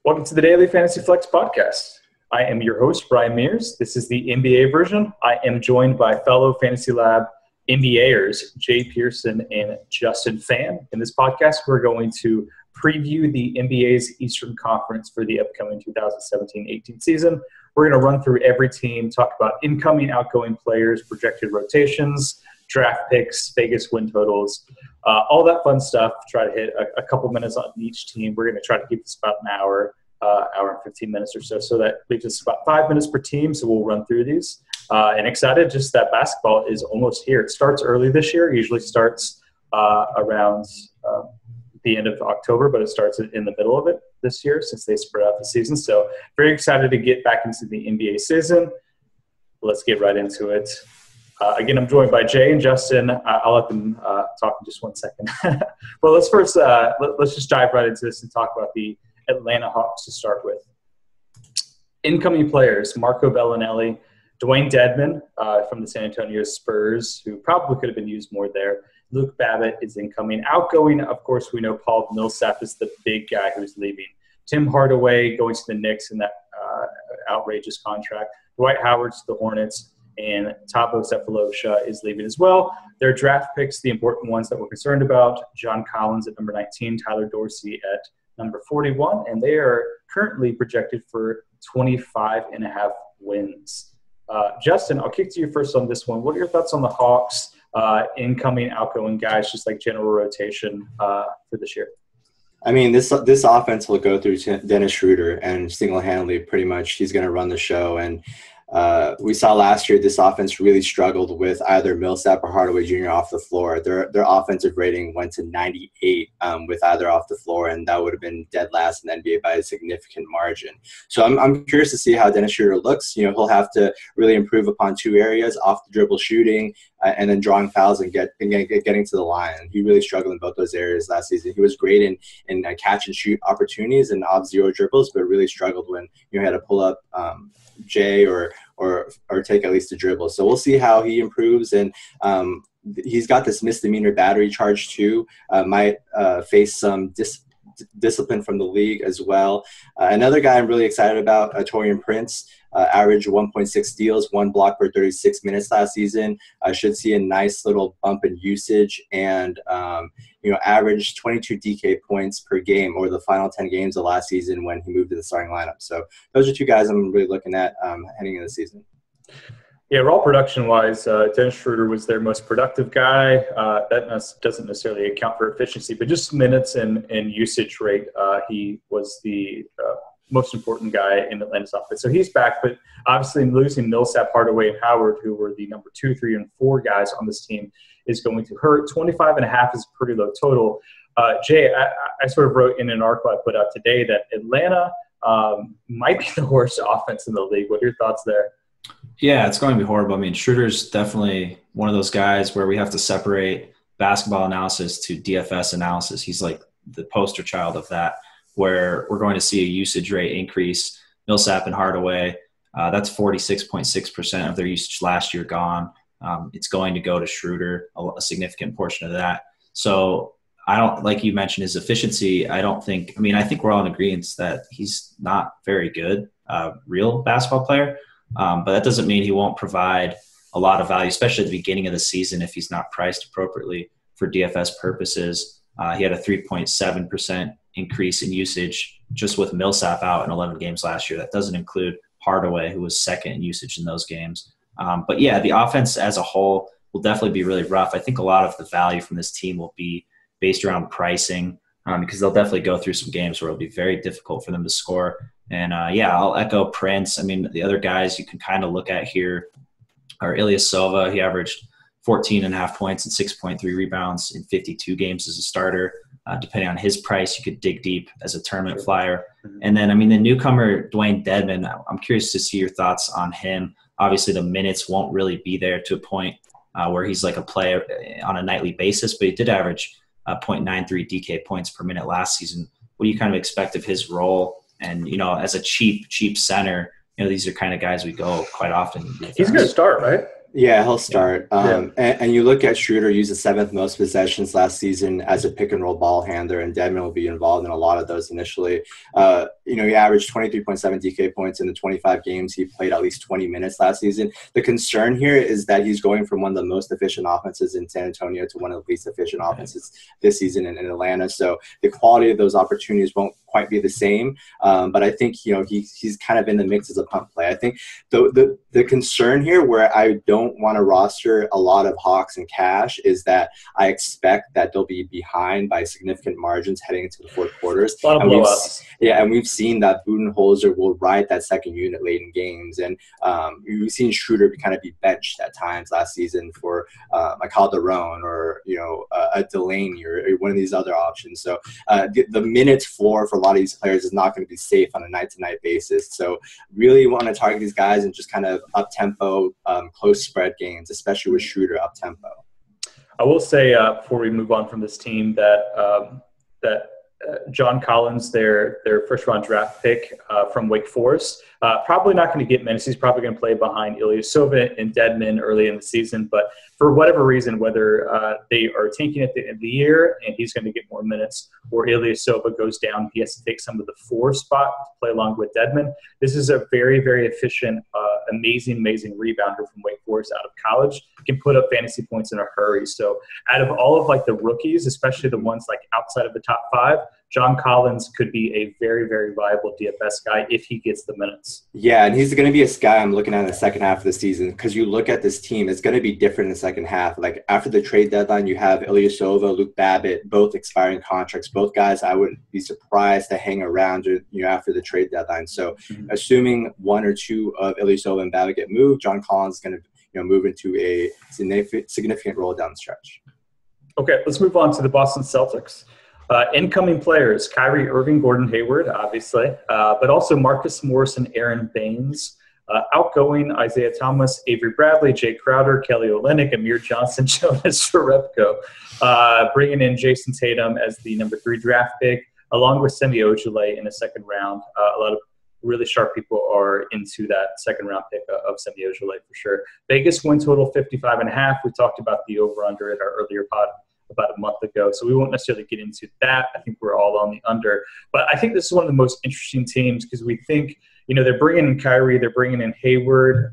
Welcome to the Daily Fantasy Flex podcast. I am your host, Bryan Mears. This is the NBA version. I am joined by fellow FantasyLab NBAers, Jay Persson and Justin Phan. In this podcast, we're going to preview the NBA's Eastern Conference for the upcoming 2017-18 season. We're going to run through every team, talk about incoming, outgoing players, projected rotations, draft picks, Vegas win totals, all that fun stuff. Try to hit a couple minutes on each team. We're going to try to keep this about an hour and 15 minutes or so that leaves us about 5 minutes per team, so we'll run through these. And excited just that basketball is almost here. It starts early this year. It usually starts around the end of October, but it starts in the middle of it this year since they spread out the season. So very excited to get back into the NBA season. Let's get right into it. Again, I'm joined by Jay and Justin. I'll let them talk in just 1 second. Well, let's first let's just dive right into this and talk about the Atlanta Hawks to start with. Incoming players: Marco Bellinelli, Dwayne Dedmon from the San Antonio Spurs, who probably could have been used more there. Luke Babbitt is incoming. Outgoing, of course, we know Paul Millsap is the big guy who's leaving. Tim Hardaway going to the Knicks in that outrageous contract. Dwight Howard to the Hornets. And Thabo Sefolosha is leaving as well. Their draft picks, the important ones that we're concerned about: John Collins at number 19, Tyler Dorsey at number 41, and they are currently projected for 25.5 wins. Justin, I'll kick to you first on this one. What are your thoughts on the Hawks, incoming, outgoing guys, just like general rotation for this year? I mean, this offense will go through Dennis Schroeder, and single-handedly, pretty much, he's going to run the show. And we saw last year this offense really struggled with either Millsap or Hardaway Jr. off the floor. Their offensive rating went to 98 with either off the floor, and that would have been dead last in the NBA by a significant margin. So I'm curious to see how Dennis Schroeder looks. You know, he'll have to really improve upon two areas: off the dribble shooting and then drawing fouls and getting to the line. He really struggled in both those areas last season. He was great in catch and shoot opportunities and off zero dribbles, but really struggled when you had to pull up Jay or take at least a dribble. So we'll see how he improves. And he's got this misdemeanor battery charge too. Might face some discipline from the league as well. Another guy I'm really excited about, Taurean Prince, averaged 1.6 steals, 1 block per 36 minutes last season. Should see a nice little bump in usage and averaged 22 DK points per game over the final 10 games of last season when he moved to the starting lineup. So those are two guys I'm really looking at heading into the season. Yeah, raw production-wise, Dennis Schroeder was their most productive guy. That doesn't necessarily account for efficiency, but just minutes and usage rate. He was the most important guy in Atlanta's offense. So he's back, but obviously losing Millsap, Hardaway, and Howard, who were the number 2, 3, and 4 guys on this team, is going to hurt. 25.5 is a pretty low total. Jay, I sort of wrote in an article I put out today that Atlanta might be the worst offense in the league. What are your thoughts there? Yeah, it's going to be horrible. I mean, Schroeder's definitely one of those guys where we have to separate basketball analysis to DFS analysis. He's like the poster child of that, where we're going to see a usage rate increase. Millsap and Hardaway, that's 46.6% of their usage last year gone. It's going to go to Schroeder, a significant portion of that. So I don't, like you mentioned, his efficiency, I think we're all in agreement that he's not very good, real basketball player. But that doesn't mean he won't provide a lot of value, especially at the beginning of the season if he's not priced appropriately for DFS purposes. He had a 3.7% increase in usage just with Millsap out in 11 games last year. That doesn't include Hardaway, who was second in usage in those games. But yeah, the offense as a whole will definitely be really rough. I think a lot of the value from this team will be based around pricing because they'll definitely go through some games where it'll be very difficult for them to score. And, I'll echo Prince. I mean, the other guys you can kind of look at here are Ilyasova. He averaged 14.5 points and 6.3 rebounds in 52 games as a starter. Depending on his price, you could dig deep as a tournament flyer. And then, the newcomer, Dwayne Dedmon, I'm curious to see your thoughts on him. Obviously, the minutes won't really be there to a point where he's like a player on a nightly basis, but he did average 0.93 DK points per minute last season. What do you kind of expect of his role? And, as a cheap center, these are kind of guys we go quite often. He's going to start, right? Yeah, he'll start. Yeah. And you look at Schroeder use the 7th most possessions last season as a pick and roll ball handler, and Dedmon will be involved in a lot of those initially. He averaged 23.7 DK points in the 25 games he played at least 20 minutes last season. The concern here is that he's going from one of the most efficient offenses in San Antonio to one of the least efficient offenses this season in Atlanta. So the quality of those opportunities won't quite be the same. But I think, he's kind of in the mix as a punt play. I think the concern here where I don't want to roster a lot of Hawks and Cash is that I expect that they'll be behind by significant margins heading into the fourth quarters. A lot of blowouts. And we've seen that Budenholzer will ride that second unit late in games. And we've seen Schroeder kind of be benched at times last season for a Calderon or, a Delaney or one of these other options. So the minutes floor for a lot of these players is not going to be safe on a night-to-night basis. So really want to target these guys and just kind of up-tempo, close spread games, especially with Schroeder up-tempo. I will say before we move on from this team that John Collins, their first-round draft pick from Wake Forest, probably not going to get minutes. He's probably going to play behind Ilyasova and Dedmon early in the season. But for whatever reason, whether they are tanking at the end of the year and he's going to get more minutes, or Ilyasova goes down, he has to take some of the 4 spot to play along with Dedmon. This is a very, very efficient, amazing rebounder from Wake Forest out of college. Can put up fantasy points in a hurry. So out of all of the rookies, especially the ones outside of the top 5, John Collins could be a very, very viable DFS guy if he gets the minutes. Yeah, and he's going to be a guy I'm looking at in the second half of the season, because you look at this team, it's going to be different in the second half. After the trade deadline, you have Ilyasova, Luke Babbitt, both expiring contracts. Both guys I wouldn't be surprised to hang around after the trade deadline. So assuming 1 or 2 of Ilyasova and Babbitt get moved, John Collins is going to move into a significant role down the stretch. Okay, let's move on to the Boston Celtics. Incoming players, Kyrie Irving, Gordon Hayward, obviously, but also Marcus Morris and Aaron Baines. Outgoing, Isaiah Thomas, Avery Bradley, Jay Crowder, Kelly Olynyk, Amir Johnson, Jonas Jerebko. Bringing in Jason Tatum as the number 3 draft pick, along with Semi Ojeleye in the second round. A lot of really sharp people are into that second round pick of Semi Ojeleye for sure. Vegas win total 55.5. We talked about the over-under in our earlier pod about a month ago, so we won't necessarily get into that. I think we're all on the under. But I think this is one of the most interesting teams because we think, they're bringing in Kyrie, they're bringing in Hayward,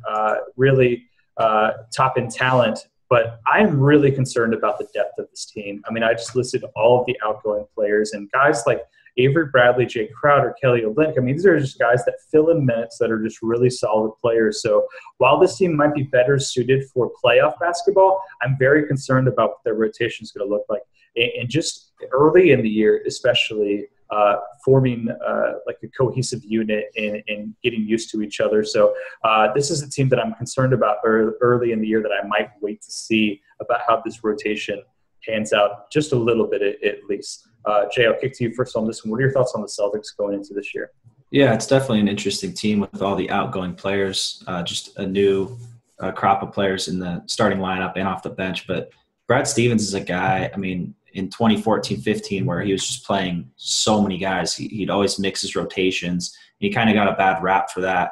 really top-end talent. But I'm really concerned about the depth of this team. I mean, I just listed all of the outgoing players, and guys like Avery Bradley, Jay Crowder, Kelly Olynyk. I mean, these are just guys that fill in minutes that are just really solid players. So while this team might be better suited for playoff basketball, I'm very concerned about what their rotation is going to look like. And just early in the year, especially forming a cohesive unit and getting used to each other. So this is a team that I'm concerned about early in the year that I might wait to see about how this rotation pans out just a little bit at least. Jay, I'll kick to you first on this one. What are your thoughts on the Celtics going into this year? Yeah, it's definitely an interesting team with all the outgoing players, just a new crop of players in the starting lineup and off the bench. But Brad Stevens is a guy, I mean, in 2014-15 where he was just playing so many guys, he'd always mix his rotations. He kind of got a bad rap for that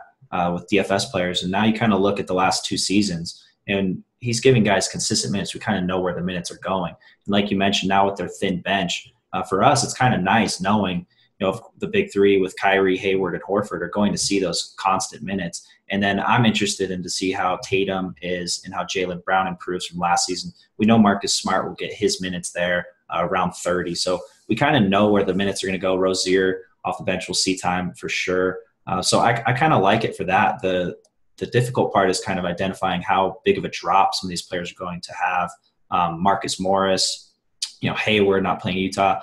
with DFS players. And now you kind of look at the last 2 seasons, and he's giving guys consistent minutes. We kind of know where the minutes are going. And like you mentioned, now with their thin bench, for us, it's kind of nice knowing, if the big 3 with Kyrie, Hayward, and Horford are going to see those constant minutes. And then I'm interested in to see how Tatum is and how Jaylen Brown improves from last season. We know Marcus Smart will get his minutes there around 30. So we kind of know where the minutes are going to go. Rozier off the bench will see time for sure. So I kind of like it for that. The difficult part is kind of identifying how big of a drop some of these players are going to have. Marcus Morris, Hayward not playing Utah,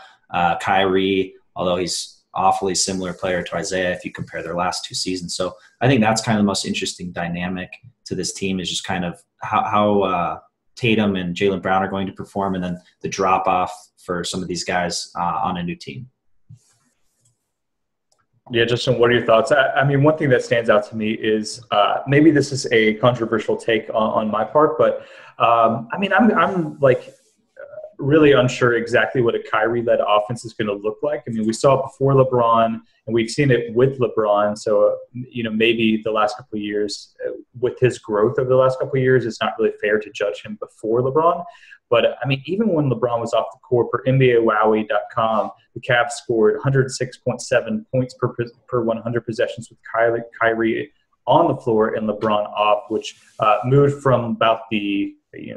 Kyrie, although he's awfully similar player to Isaiah if you compare their last 2 seasons. So I think that's kind of the most interesting dynamic to this team is just kind of how Tatum and Jaylen Brown are going to perform, and then the drop-off for some of these guys on a new team. Yeah, Justin, what are your thoughts? I mean, one thing that stands out to me is maybe this is a controversial take on my part, but I mean, I'm really unsure exactly what a Kyrie-led offense is going to look like. I mean, we saw it before LeBron, and we've seen it with LeBron. So, maybe the last couple of years with his growth over the last couple of years, it's not really fair to judge him before LeBron. But, I mean, even when LeBron was off the court, per NBAWowie.com, the Cavs scored 106.7 points per 100 possessions with Kyrie on the floor and LeBron off, which moved from about the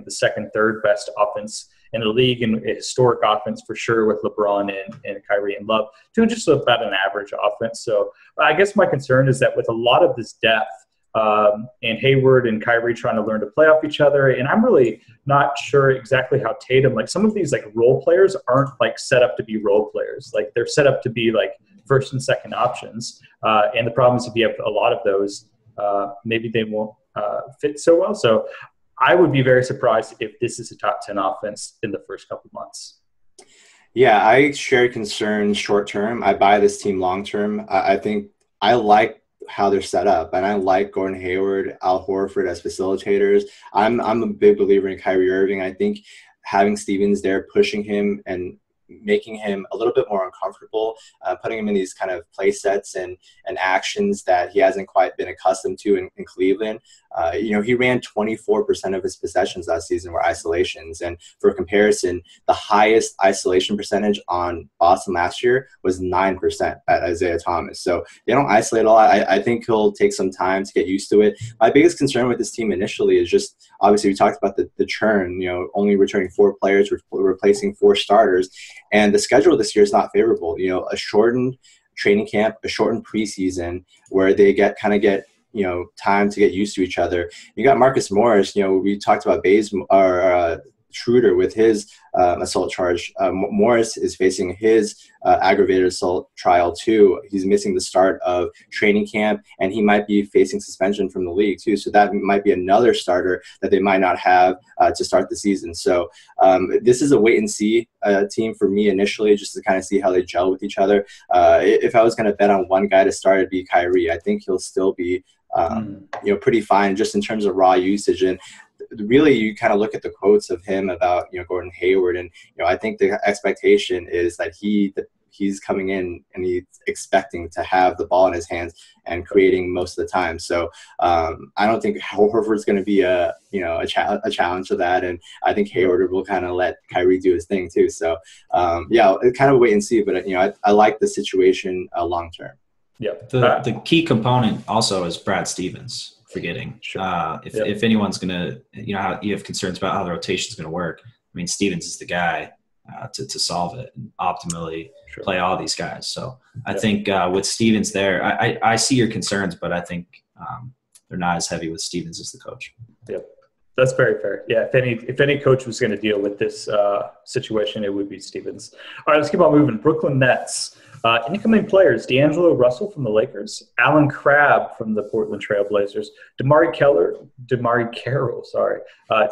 second, third best offense in the league, and a historic offense for sure with LeBron and Kyrie and Love, to just about an average offense. So I guess my concern is that with a lot of this depth, and Hayward and Kyrie trying to learn to play off each other, and I'm really not sure exactly how Tatum, like some of these like role players aren't like set up to be role players. Like they're set up to be like first and second options. And the problem is if you have a lot of those, maybe they won't fit so well. So I would be very surprised if this is a top 10 offense in the first couple months. Yeah, I share concerns short term. I buy this team long term. I think I like how they're set up, and I like Gordon Hayward, Al Horford as facilitators. I'm a big believer in Kyrie Irving. I think having Stevens there, pushing him and making him a little bit more uncomfortable, putting him in these kind of play sets and actions that he hasn't quite been accustomed to in Cleveland. He ran 24% of his possessions last season were isolations. And for comparison, the highest isolation percentage on Boston last year was 9% at Isaiah Thomas. So they don't isolate a lot. I think he'll take some time to get used to it. My biggest concern with this team initially is just, obviously we talked about the churn, only returning 4 players, replacing 4 starters. And the schedule this year is not favorable. A shortened training camp, a shortened preseason where they get time to get used to each other. You got Marcus Morris. We talked about Schroeder with his assault charge. Morris is facing his aggravated assault trial too. He's missing the start of training camp, and he might be facing suspension from the league too. So that might be another starter that they might not have to start the season. So this is a wait and see team for me initially, just to kind of see how they gel with each other. If I was going to bet on one guy to start, it'd be Kyrie. I think he'll still be pretty fine just in terms of raw usage. And really, you kind of look at the quotes of him about Gordon Hayward, and I think the expectation is that he's coming in and he's expecting to have the ball in his hands and creating most of the time. So I don't think Horford's going to be a challenge to that, and I think Hayward will kind of let Kyrie do his thing too. So it's kind of wait and see, but I like the situation long term. Yeah, the key component also is Brad Stevens. Forgetting. Sure. If anyone's going to, how you have concerns about how the rotation is going to work, I mean, Stevens is the guy to solve it and optimally play all these guys. So I think with Stevens there, I see your concerns, but I think they're not as heavy with Stevens as the coach. Yep. That's very fair. Yeah, if any coach was going to deal with this situation, it would be Stevens. All right, let's keep on moving. Brooklyn Nets. Incoming players: D'Angelo Russell from the Lakers, Alan Crabb from the Portland Trail Blazers, DeMarre Carroll,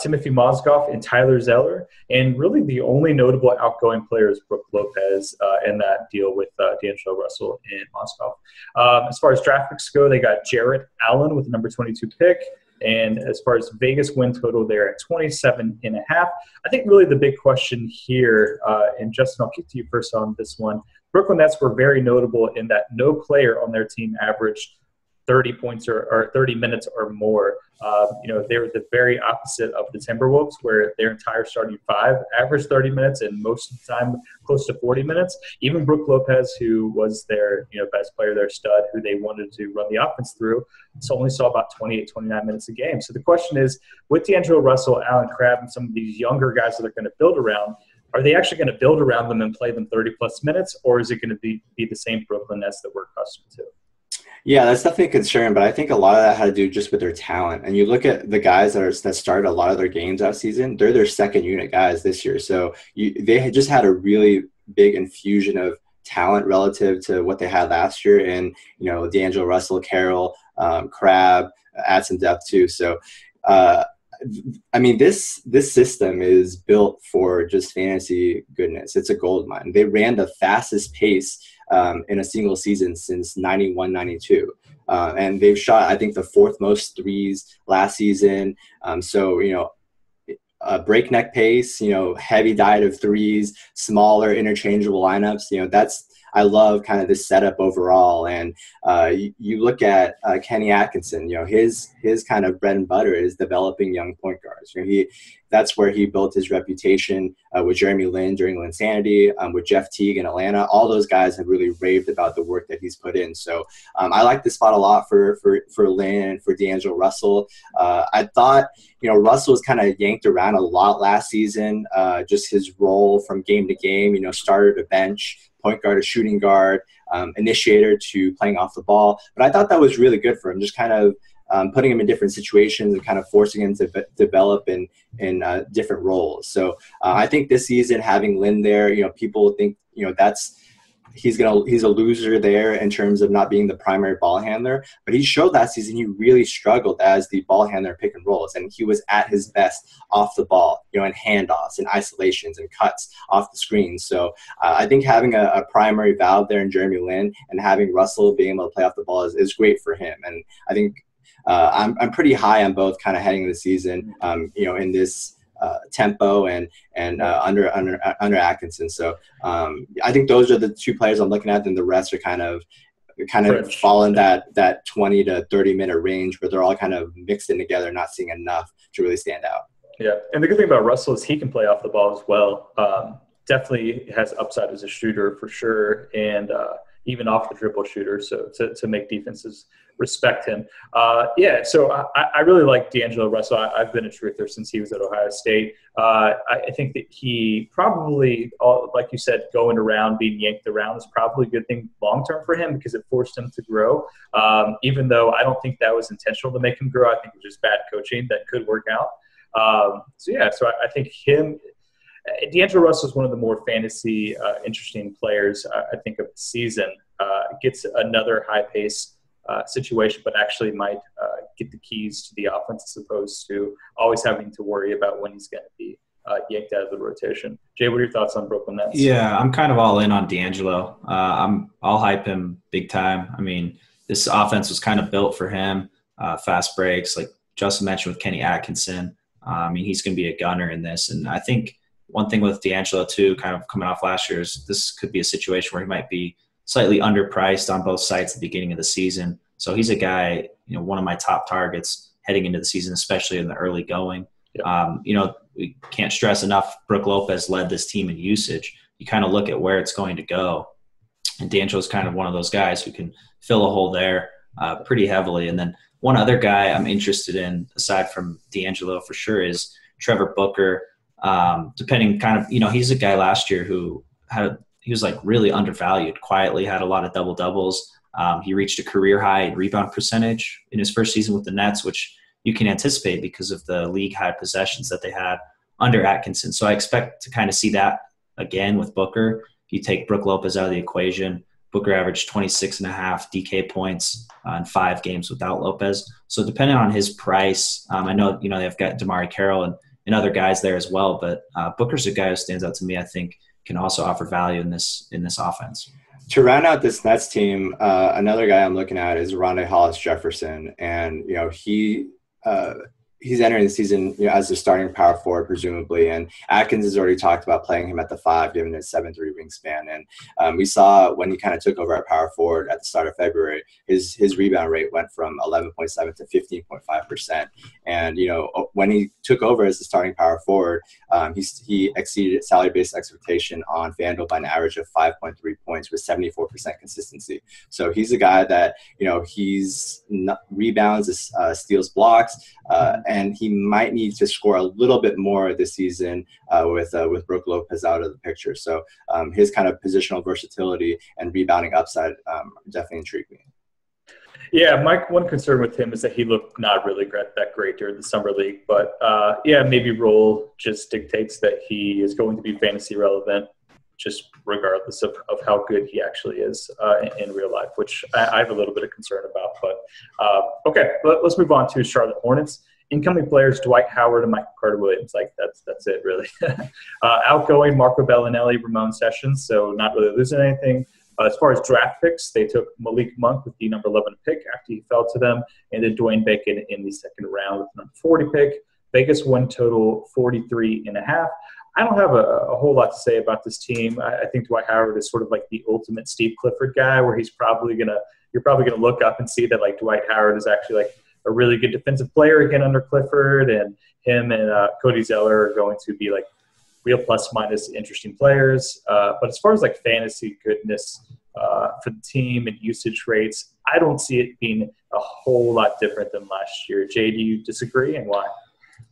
Timothy Mozgov, and Tyler Zeller. And really the only notable outgoing player is Brook Lopez in that deal with D'Angelo Russell and Mozgov. As far as draft picks go, they got Jarrett Allen with the number 22 pick. And as far as Vegas win total, they're at 27.5. I think really the big question here, and Justin, I'll kick to you first on this one. Brooklyn Nets were very notable in that no player on their team averaged 30 points or 30 minutes or more. They were the very opposite of the Timberwolves, where their entire starting 5 averaged 30 minutes and most of the time close to 40 minutes. Even Brook Lopez, who was their best player, their stud, who they wanted to run the offense through, only saw about 28, 29 minutes a game. So the question is, with D'Angelo Russell, Alan Crabb, and some of these younger guys that they're going to build around, are they actually going to build around them and play them 30-plus minutes, or is it going to be the same Brooklyn Nets that we're accustomed to? Yeah, that's definitely a concern, but I think a lot of that had to do just with their talent. And you look at the guys that started a lot of their games that season, they're their second unit guys this year. So they had just had a really big infusion of talent relative to what they had last year. And, D'Angelo Russell, Carroll, Crabb, add some depth too. So, this system is built for just fantasy goodness. It's a gold mine. They ran the fastest pace in a single season since 91-92. And they've shot, I think, the 4th most threes last season. Breakneck pace, heavy diet of threes, smaller interchangeable lineups. I love kind of this setup overall. And you look at Kenny Atkinson, his kind of bread and butter is developing young point guards. That's where he built his reputation with Jeremy Lin during Linsanity, with Jeff Teague in Atlanta. All those guys have really raved about the work that he's put in. So I like this spot a lot for Lin and for D'Angelo Russell. I thought, Russell was kind of yanked around a lot last season, just his role from game to game, starter to bench, point guard to shooting guard, initiator to playing off the ball. But I thought that was really good for him, just kind of putting him in different situations and kind of forcing him to develop in different roles. So I think this season having Lin there, people think, he's a loser there in terms of not being the primary ball handler, but he showed last season he really struggled as the ball handler pick and rolls, and he was at his best off the ball, in handoffs and isolations and cuts off the screen. So I think having a primary valve there in Jeremy Lin and having Russell being able to play off the ball is great for him. And I think I'm pretty high on both kind of heading into the season, in this tempo and under Atkinson. So I think those are the two players I'm looking at, and the rest are kind of fall in that 20 to 30 minute range where they're all kind of mixed in together, not seeing enough to really stand out. Yeah, and the good thing about Russell is he can play off the ball as well. Definitely has upside as a shooter for sure, and even off the dribble shooter, so to make defenses respect him. So I really like D'Angelo Russell. I've been a truther since he was at Ohio State. I think that he probably, like you said, going around, being yanked around is probably a good thing long-term for him because it forced him to grow. Even though I don't think that was intentional to make him grow. I think it was just bad coaching that could work out. So I think D'Angelo Russell is one of the more fantasy interesting players, I think, of the season. Gets another high-pace situation, but actually might get the keys to the offense as opposed to always having to worry about when he's going to be yanked out of the rotation. Jay, what are your thoughts on Brooklyn Nets? Yeah, I'm kind of all in on D'Angelo. I'll hype him big time. I mean, this offense was kind of built for him. Fast breaks, like Justin mentioned with Kenny Atkinson. He's going to be a gunner in this. And I think one thing with D'Angelo, too, kind of coming off last year, is this could be a situation where he might be slightly underpriced on both sides at the beginning of the season. So he's a guy, one of my top targets heading into the season, especially in the early going. Yeah. We can't stress enough, Brook Lopez led this team in usage. You kind of look at where it's going to go. And D'Angelo's kind of one of those guys who can fill a hole there pretty heavily. And then one other guy I'm interested in, aside from D'Angelo for sure, is Trevor Booker. Depending kind of, he's a guy last year who he was like really undervalued, quietly had a lot of double doubles. He reached a career high in rebound percentage in his first season with the Nets, which you can anticipate because of the league high possessions that they had under Atkinson. So I expect to kind of see that again with Booker. You take Brook Lopez out of the equation. Booker averaged 26.5 DK points in 5 games without Lopez. So depending on his price, I know, they've got DeMarre Carroll and other guys there as well, but Booker's a guy who stands out to me, I think, can also offer value in this offense. To round out this Nets team, another guy I'm looking at is Rondae Hollis-Jefferson, and he's entering the season as the starting power forward, presumably. And Atkins has already talked about playing him at the 5, given his 7'3" wingspan. And we saw when he kind of took over at power forward at the start of February, his rebound rate went from 11.7 to 15.5%. And when he took over as the starting power forward, he exceeded salary-based expectation on FanDuel by an average of 5.3 points with 74% consistency. So he's a guy that he's rebounds, steals blocks. And he might need to score a little bit more this season with Brook Lopez out of the picture. So his kind of positional versatility and rebounding upside definitely intrigued me. Yeah, my one concern with him is that he looked not really that great during the summer league. But, maybe role just dictates that he is going to be fantasy relevant just regardless of how good he actually is in real life, which I have a little bit of concern about. But, okay, let's move on to Charlotte Hornets. Incoming players, Dwight Howard and Michael Carter-Williams. That's it, really. Outgoing, Marco Bellinelli, Ramon Sessions, so not really losing anything. As far as draft picks, they took Malik Monk with the number 11 pick after he fell to them, and then Dwayne Bacon in the second round with the number 40 pick. Vegas won total 43.5. I don't have a whole lot to say about this team. I think Dwight Howard is sort of like the ultimate Steve Clifford guy, where you're probably gonna look up and see that like Dwight Howard is actually like a really good defensive player again under Clifford, and him and Cody Zeller are going to be like real plus minus interesting players. But as far as like fantasy goodness for the team and usage rates, I don't see it being a whole lot different than last year. Jay, do you disagree, and why?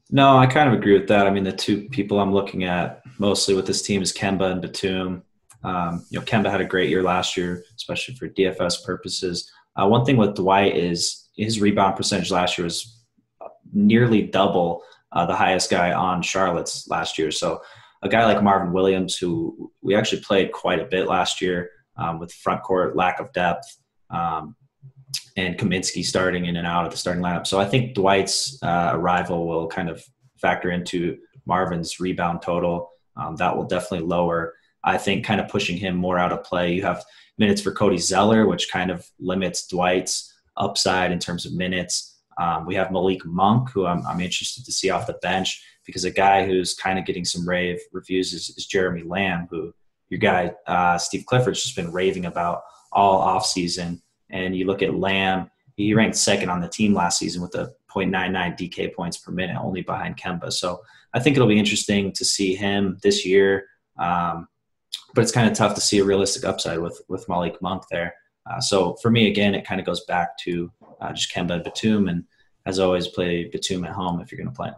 No, I kind of agree with that. I mean, the two people I'm looking at mostly with this team is Kemba and Batum. Kemba had a great year last year, especially for DFS purposes. One thing with Dwight is his rebound percentage last year was nearly double the highest guy on Charlotte's last year. So a guy like Marvin Williams, who we actually played quite a bit last year with front court lack of depth, and Kaminsky starting in and out of the starting lineup. So I think Dwight's arrival will kind of factor into Marvin's rebound total. That will definitely lower, I think, kind of pushing him more out of play. You have minutes for Cody Zeller, which kind of limits Dwight's upside in terms of minutes. We have Malik Monk, who I'm interested to see off the bench, because a guy who's kind of getting some rave reviews is Jeremy Lamb, who your guy Steve Clifford's just been raving about all offseason. And you look at Lamb, he ranked second on the team last season with a 0.99 DK points per minute, only behind Kemba. So I think it'll be interesting to see him this year. But it's kind of tough to see a realistic upside with Malik Monk there. So for me, again, it kind of goes back to just Kemba and Batum, and as always, play Batum at home if you're going to play him.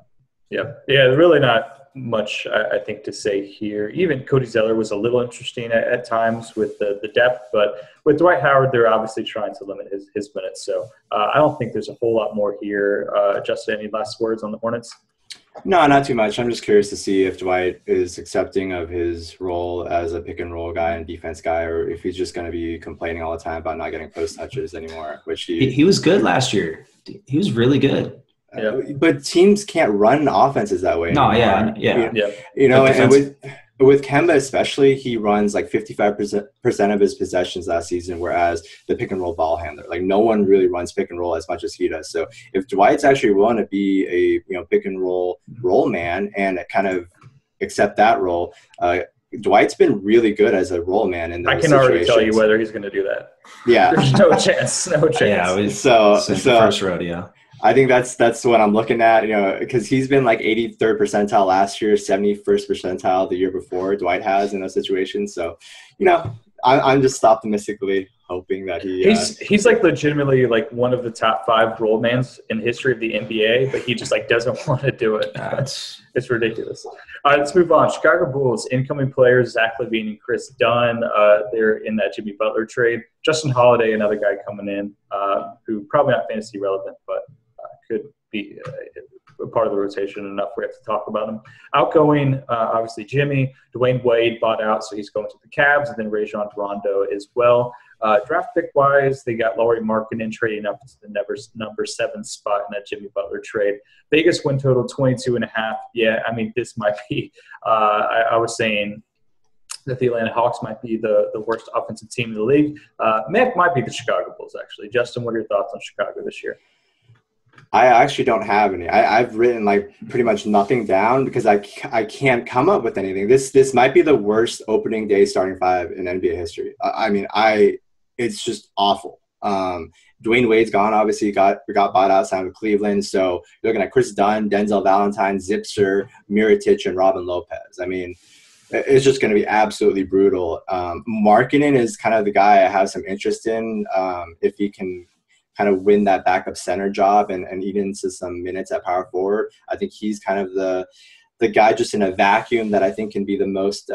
Yeah, really not much, I think, to say here. Even Cody Zeller was a little interesting at times with the depth, but with Dwight Howard, they're obviously trying to limit his minutes. So I don't think there's a whole lot more here. Justin, any last words on the Hornets? No, not too much. I'm just curious to see if Dwight is accepting of his role as a pick and roll guy and defense guy, or if he's just going to be complaining all the time about not getting post touches anymore, which he was good last year. He was really good. But teams can't run offenses that way anymore. And with Kemba especially, he runs like 55% of his possessions last season, whereas the pick and roll ball handler, like no one really runs pick and roll as much as he does. So if Dwight's actually willing to be a pick and roll man and kind of accept that role, Dwight's been really good as a role man in those I can already tell you whether he's going to do that. Yeah, there's no chance. Yeah, so first rodeo. I think that's what I'm looking at, because he's been like 83rd percentile last year, 71st percentile the year before Dwight has in those situations. So, I'm just optimistically hoping that he's like legitimately like one of the top 5 role mans in the history of the NBA, but he just like doesn't want to do it. It's ridiculous. All right, let's move on. Chicago Bulls incoming players: Zach LaVine and Chris Dunn. They're in that Jimmy Butler trade. Justin Holiday, another guy coming in, who probably not fantasy relevant, but could be a part of the rotation enough we have to talk about him. Outgoing, obviously Jimmy. Dwayne Wade bought out, so he's going to the Cavs, and then Rajon Rondo as well. Draft pick-wise, they got Lauri Markkanen trading up to the number 7 spot in that Jimmy Butler trade. Vegas win total 22.5. Yeah, I mean, this might be I was saying that the Atlanta Hawks might be the worst offensive team in the league. Might be the Chicago Bulls, actually. Justin, what are your thoughts on Chicago this year? I actually don't have any. I've written like pretty much nothing down because I can't come up with anything. This might be the worst opening day starting 5 in NBA history. It's just awful. Dwayne Wade's gone. Obviously, got bought out, signed with Cleveland. So you're looking at Chris Dunn, Denzel Valentine, Zipser, Mirotic, and Robin Lopez. I mean, it's just going to be absolutely brutal. Markkanen is kind of the guy I have some interest in if he can kind of win that backup center job and eat into some minutes at power forward. I think he's kind of the guy just in a vacuum that I think can be the most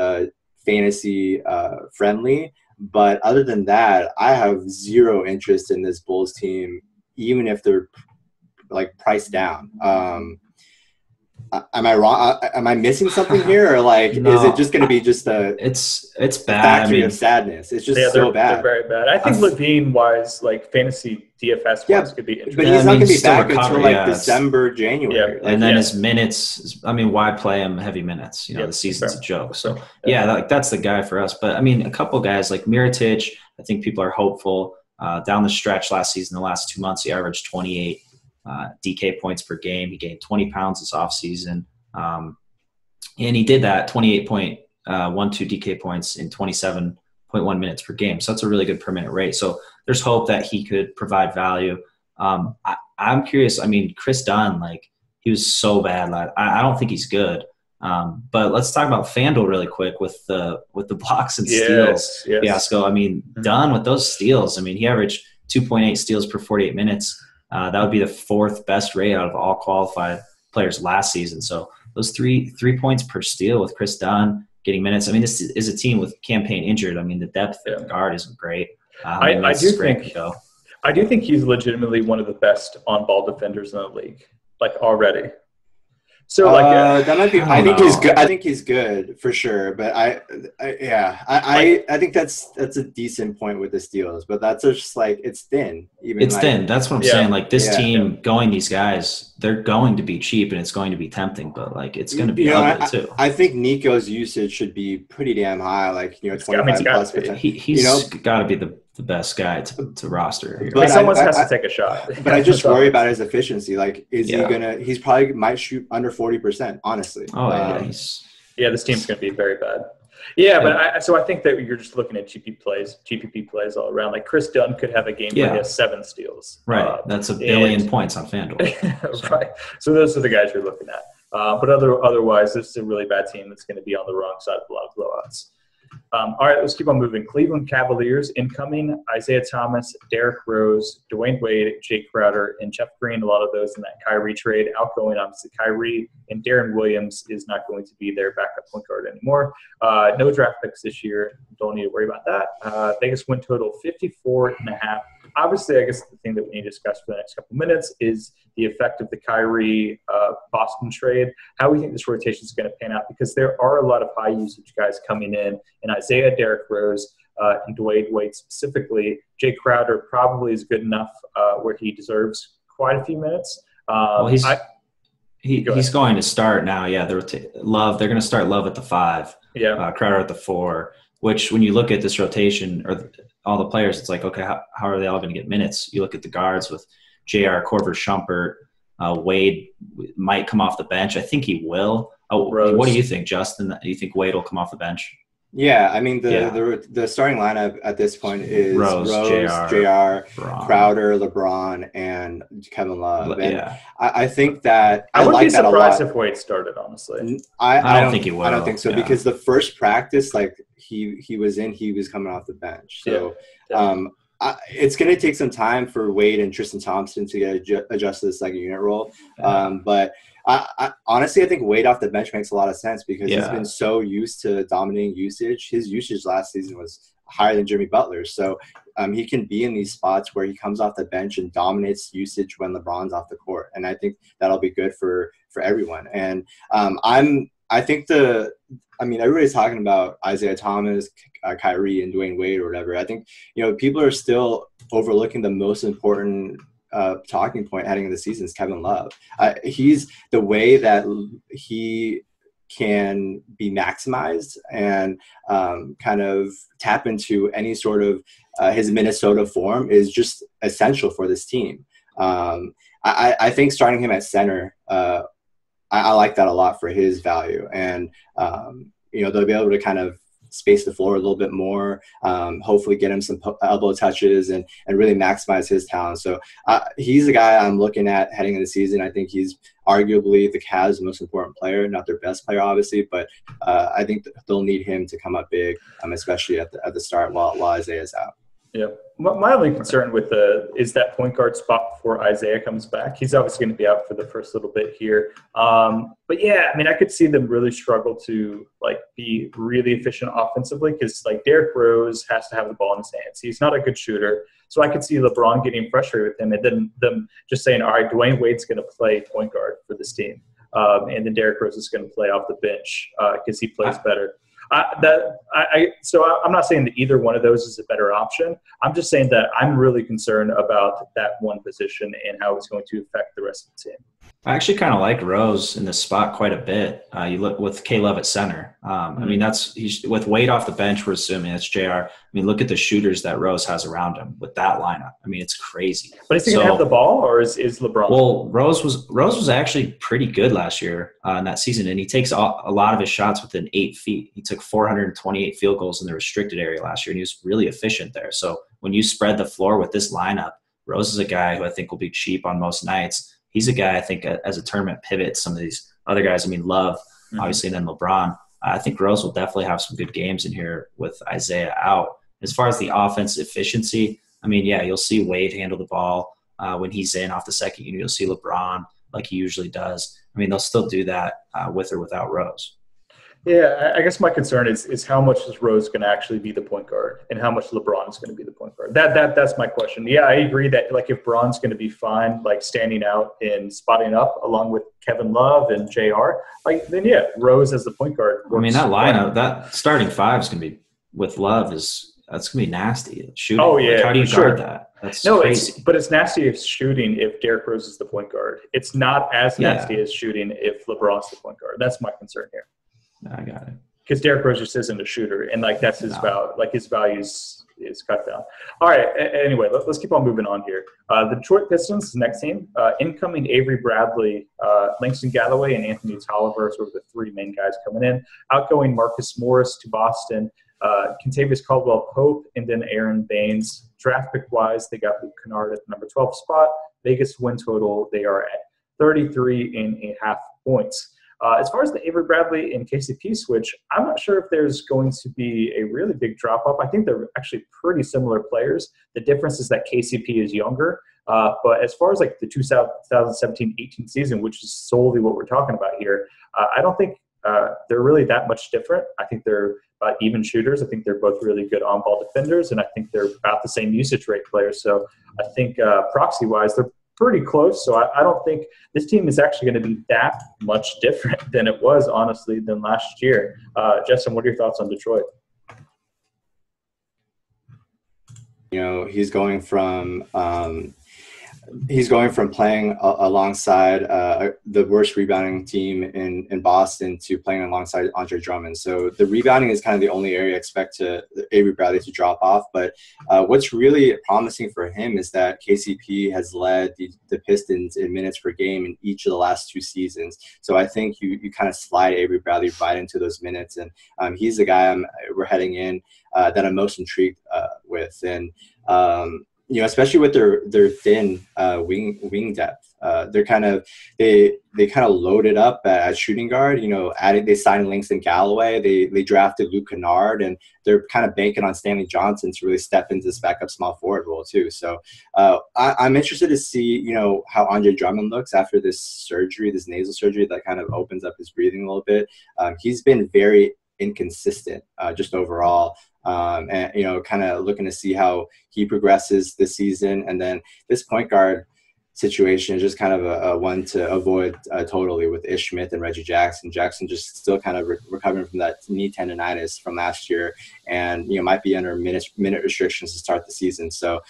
fantasy friendly. But other than that, I have zero interest in this Bulls team, even if they're like priced down. Am I wrong? Am I missing something here, or like no, is it just going to be just it's bad factory of sadness? It's just so bad. They're very bad. I think LaVine wise, like fantasy DFS wise, could be interesting. But he's not going to be back until like December, January. And then his minutes. I mean, why play him heavy minutes? The season's a joke. So that's the guy for us. But I mean, a couple guys like Mirotic, I think people are hopeful. Down the stretch last season, the last 2 months, he averaged 28. DK points per game. He gained 20 pounds this offseason. And he did that 28.12 DK points in 27.1 minutes per game. So that's a really good per minute rate. So there's hope that he could provide value. I'm curious. I mean, Chris Dunn, like, he was so bad. I don't think he's good. But let's talk about FanDuel really quick with the blocks and steals fiasco. I mean, Dunn with those steals. I mean, he averaged 2.8 steals per 48 minutes. That would be the fourth best rate out of all qualified players last season. So those three points per steal with Chris Dunn getting minutes. I mean, this is a team with Campaign injured. I mean, the depth at the guard isn't great. I do think he's legitimately one of the best on-ball defenders in the league, like, already. So that might be. I think he's good. I think he's good for sure. But I think that's a decent point with the steals. But that's just like, it's thin. It's thin. That's what I'm saying. Like, this team going these guys, they're going to be cheap and it's going to be tempting. But like, it's going to be ugly too. I think Nico's usage should be pretty damn high. Like, 25+%. He's got to be the best guy to roster here. But someone has to take a shot. But I just worry about his efficiency. Like, is he gonna? He's probably might shoot under 40%. Honestly. Oh this team's gonna be very bad. Yeah, but I think that you're just looking at GPP plays all around. Like, Chris Dunn could have a game where he has 7 steals. Right, that's 1 billion points on FanDuel. Right. So those are the guys you're looking at. But otherwise, this is a really bad team that's going to be on the wrong side of a lot of blowouts. All right, let's keep on moving. Cleveland Cavaliers incoming: Isaiah Thomas, Derrick Rose, Dwayne Wade, Jake Crowder, and Jeff Green. A lot of those in that Kyrie trade. Outgoing, obviously, Kyrie, and Darren Williams is not going to be their backup point guard anymore. No draft picks this year. Don't need to worry about that. Vegas win total 54.5. Obviously, I guess the thing that we need to discuss for the next couple minutes is the effect of the Kyrie Boston trade, how we think this rotation is going to pan out, because there are a lot of high usage guys coming in Isaiah, Derrick Rose, and Dwayne Wade specifically. Jake Crowder probably is good enough where he deserves quite a few minutes. He's going to start now. Yeah, they're going to start Love at the 5. Yeah, Crowder at the 4. Which, when you look at this rotation or all the players, it's like, okay, how are they all going to get minutes? You look at the guards with J.R. Korver, Shumpert, Wade might come off the bench. I think he will. What do you think, Justin? Do you think Wade will come off the bench? Yeah, I mean, the starting lineup at this point is Rose, JR, Crowder, LeBron, and Kevin Love. And I think that I would like be that surprised a lot. If Wade started, honestly. I don't think he will. I don't think so, Yeah. because the first practice, like, he was coming off the bench. So it's going to take some time for Wade and Tristan Thompson to get adjusted to the second unit role. But I honestly, I think Wade off the bench makes a lot of sense, because he's been so used to dominating usage. His usage last season was higher than Jimmy Butler's. So he can be in these spots where he comes off the bench and dominates usage when LeBron's off the court. And I think that'll be good for everyone. And everybody's talking about Isaiah Thomas, Kyrie, and Dwayne Wade or whatever. I think, people are still overlooking the most important talking point heading into the season is Kevin Love. He's the way that he can be maximized and kind of tap into any sort of his Minnesota form is just essential for this team. I think starting him at center, I like that a lot for his value. And, they'll be able to kind of space the floor a little bit more, hopefully get him some elbow touches and really maximize his talent. So he's the guy I'm looking at heading into the season. I think he's arguably the Cavs' most important player, not their best player, obviously, but I think they'll need him to come up big, especially at the start while Isaiah's out. Yeah. My only concern is that point guard spot before Isaiah comes back. He's obviously going to be out for the first little bit here. But yeah, I mean, I could see them really struggle to be really efficient offensively, because Derrick Rose has to have the ball in his hands. He's not a good shooter. So I could see LeBron getting frustrated with him and then them just saying, all right, Dwayne Wade's going to play point guard for this team. And then Derrick Rose is going to play off the bench because he plays better. So I'm not saying that either one of those is a better option. I'm just saying that I'm really concerned about that one position and how it's going to affect the rest of the team. I actually kind of like Rose in this spot quite a bit. You look with K-Love at center. I mean, he's with Wade off the bench. We're assuming that's JR. I mean, look at the shooters that Rose has around him with that lineup. I mean, it's crazy. But is he going to have the ball, or is LeBron? Well, Rose was actually pretty good last year in that season, and he takes a lot of his shots within 8 feet. He took 428 field goals in the restricted area last year, and he was really efficient there. So when you spread the floor with this lineup, Rose is a guy who I think will be cheap on most nights. He's a guy I think as a tournament pivot, some of these other guys, I mean, Love, obviously, and then LeBron. I think Rose will definitely have some good games in here with Isaiah out. As far as the offense efficiency, I mean, yeah, you'll see Wade handle the ball when he's in off the second unit. You'll see LeBron like he usually does. I mean, they'll still do that with or without Rose. Yeah, I guess my concern is how much is Rose going to actually be the point guard, and how much LeBron is going to be the point guard. That's my question. Yeah, I agree that like if Bron's going to be fine, like standing out and spotting up along with Kevin Love and JR, like then yeah, Rose as the point guard. I mean, that lineup, that starting five is going to be with Love that's going to be nasty shooting. Oh yeah, like, how do you guard that? That's crazy. But it's nasty if shooting if Derrick Rose is the point guard. It's not as nasty as shooting if LeBron's the point guard. That's my concern here. I got it. Because Derrick Rose just isn't a shooter, and like that's his value. Like his value is cut down. All right. Anyway, let's keep on moving on here. The Detroit Pistons, next team, incoming Avery Bradley, Langston Galloway, and Anthony Tolliver are the three main guys coming in. Outgoing Marcus Morris to Boston, Kentavious Caldwell-Pope, and then Aaron Baines. Draft pick wise, they got Luke Kennard at the number 12 spot. Vegas win total, they are at 33.5 points. As far as the Avery Bradley and KCP switch, I'm not sure if there's going to be a really big drop-off. I think they're actually pretty similar players. The difference is that KCP is younger. But as far as like the 2017-18 season, which is solely what we're talking about here, I don't think they're really that much different. I think they're even shooters. I think they're both really good on-ball defenders, and I think they're about the same usage rate players. So I think proxy-wise, they're pretty close. So I don't think this team is actually going to be that much different than it was, honestly, than last year. Justin, what are your thoughts on Detroit? You know, he's going from playing alongside the worst rebounding team in Boston to playing alongside Andre Drummond. So the rebounding is kind of the only area I expect Avery Bradley to drop off. But what's really promising for him is that KCP has led the Pistons in minutes per game in each of the last 2 seasons. So I think you kind of slide Avery Bradley right into those minutes. And he's the guy we're heading in that I'm most intrigued with. And you know, especially with their thin wing depth, they kind of loaded up at shooting guard. You know, they signed Langston Galloway, they drafted Luke Kennard, and they're kind of banking on Stanley Johnson to really step into this backup small forward role too. So I'm interested to see, you know, how Andre Drummond looks after this nasal surgery that kind of opens up his breathing a little bit. He's been very inconsistent just overall. And, you know, kind of looking to see how he progresses this season. And then this point guard situation is just kind of a one to avoid totally with Ish Smith and Reggie Jackson. Jackson just still kind of recovering from that knee tendonitis from last year, and, you know, might be under minute restrictions to start the season. So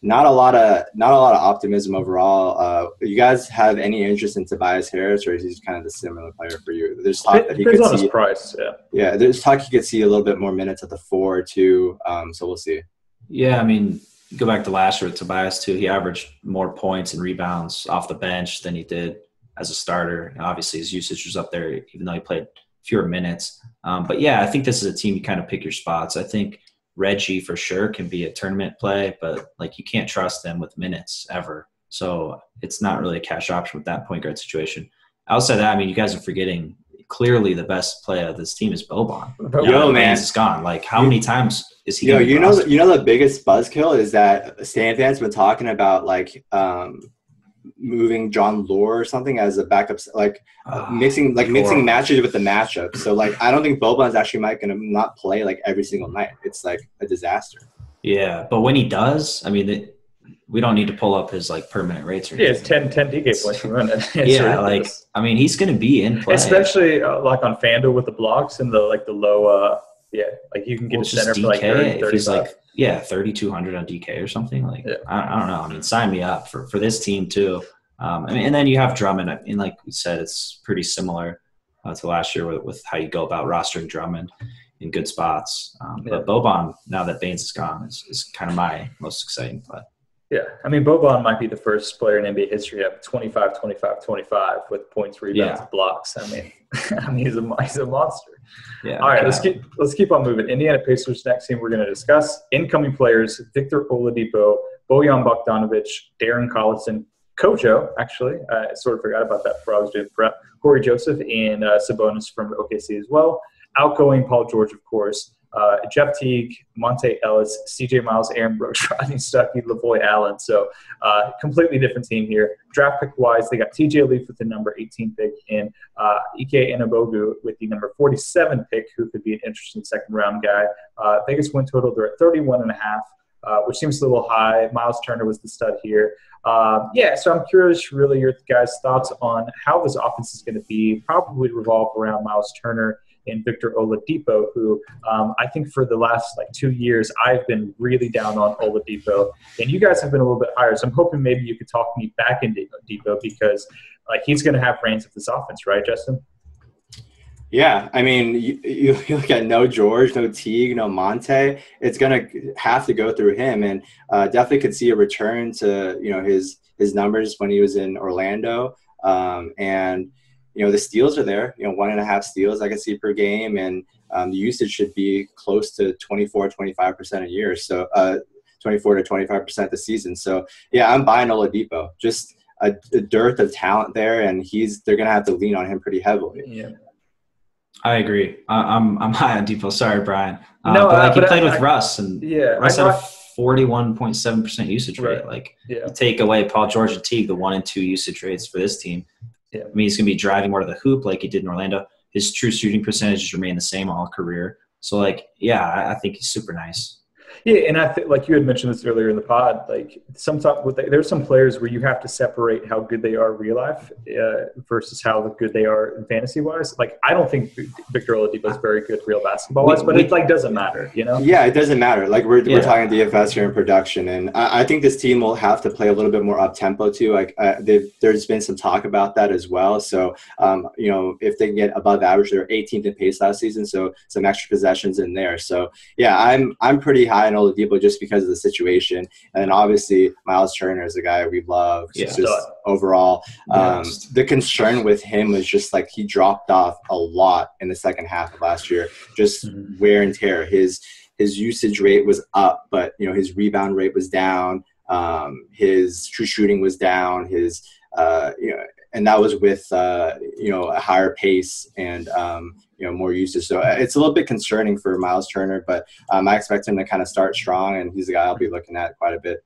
not a lot of optimism overall. You guys have any interest in Tobias Harris, or is he kind of the similar player for you? There's talk that he could see his price. Yeah. There's talk he could see a little bit more minutes at the 4 too. So we'll see. Yeah, I mean, go back to last year with Tobias too. He averaged more points and rebounds off the bench than he did as a starter. And obviously, his usage was up there, even though he played fewer minutes. But yeah, I think this is a team you kind of pick your spots. I think Reggie for sure can be a tournament play, but like you can't trust them with minutes ever. So it's not really a cash option with that point guard situation. Outside that, I mean, you guys are forgetting clearly the best player of this team is Boban. Yo, man, he's gone. Like how many times is he? You know the biggest buzzkill is that Stan Van's been talking about like moving John Lore or something as a backup, like mixing matches with the matchup. So like I don't think Boban's actually gonna not play like every single night. It's like a disaster. Yeah, but when he does, I mean, we don't need to pull up his like permanent rates or anything. Yeah, it's 10 DK points per minute. Yeah, like I mean, he's gonna be in play, especially like on FanDuel with the blocks and the low. Yeah, like you can get a center DK, for like 30, if he's like 3,200 on DK or something. Like I don't know. I mean, sign me up for this team too. And then you have Drummond. I mean, like we said, it's pretty similar to last year with how you go about rostering Drummond in good spots. But Boban, now that Baines is gone, is kind of my most exciting play. Yeah, I mean, Boban might be the first player in NBA history to have 25, 25, 25 with points, rebounds, and blocks. I mean, he's a monster. Yeah. All right, let's keep on moving. Indiana Pacers, next team we're going to discuss. Incoming players: Victor Oladipo, Bojan Bogdanovic, Darren Collison, Kojo. Actually, I sort of forgot about that before I was doing prep. Corey Joseph and Sabonis from OKC as well. Outgoing Paul George, of course. Jeff Teague, Monte Ellis, CJ Miles, Aaron Brooks, Rodney Stuckey, Lavoy Allen. So completely different team here. Draft pick wise, they got TJ Leaf with the number 18 pick and Ike Enobogu with the number 47 pick, who could be an interesting second round guy. Vegas win total, they're at 31.5, which seems a little high. Miles Turner was the stud here. So I'm curious, really, your guys' thoughts on how this offense is going to be. Probably revolve around Miles Turner and Victor Oladipo, who I think for the last 2 years, I've been really down on Oladipo, and you guys have been a little bit higher. So I'm hoping maybe you could talk me back into Oladipo because he's going to have reins of this offense, right, Justin? Yeah, I mean, you look at no George, no Teague, no Monte. It's going to have to go through him, and definitely could see a return to his numbers when he was in Orlando, and the steals are there, 1.5 steals I can see per game. And the usage should be close to 24-25% a year. So 24 to 25% this season. So yeah, I'm buying Oladipo, just a dearth of talent there. And they're going to have to lean on him pretty heavily. Yeah. I agree. I'm high on Depot. Sorry, Brian. But he played with Russ, and Russ had a 41.7% usage rate. You take away Paul George and Teague, the 1 and 2 usage rates for this team. Yeah. I mean, he's going to be driving more to the hoop like he did in Orlando. His true shooting percentages remain the same all career. So, I think he's super nice. Yeah, and I think, like you had mentioned this earlier in the pod, sometimes there's some players where you have to separate how good they are in real life versus how good they are in fantasy-wise. I don't think Victor Oladipo is very good real basketball-wise, but it doesn't matter, Yeah, it doesn't matter. We're talking DFS here in production, and I think this team will have to play a little bit more up-tempo too. There's been some talk about that as well. So, if they can get above average, they're 18th in pace last season, so some extra possessions in there. So, yeah, I'm pretty high on Oladipo just because of the situation, and then obviously Miles Turner is a guy we love. Just overall, the concern with him was just he dropped off a lot in the second half of last year, just wear and tear. His usage rate was up, but his rebound rate was down. His true shooting was down. His and that was with a higher pace and more usage. So it's a little bit concerning for Miles Turner, but I expect him to kind of start strong, and he's a guy I'll be looking at quite a bit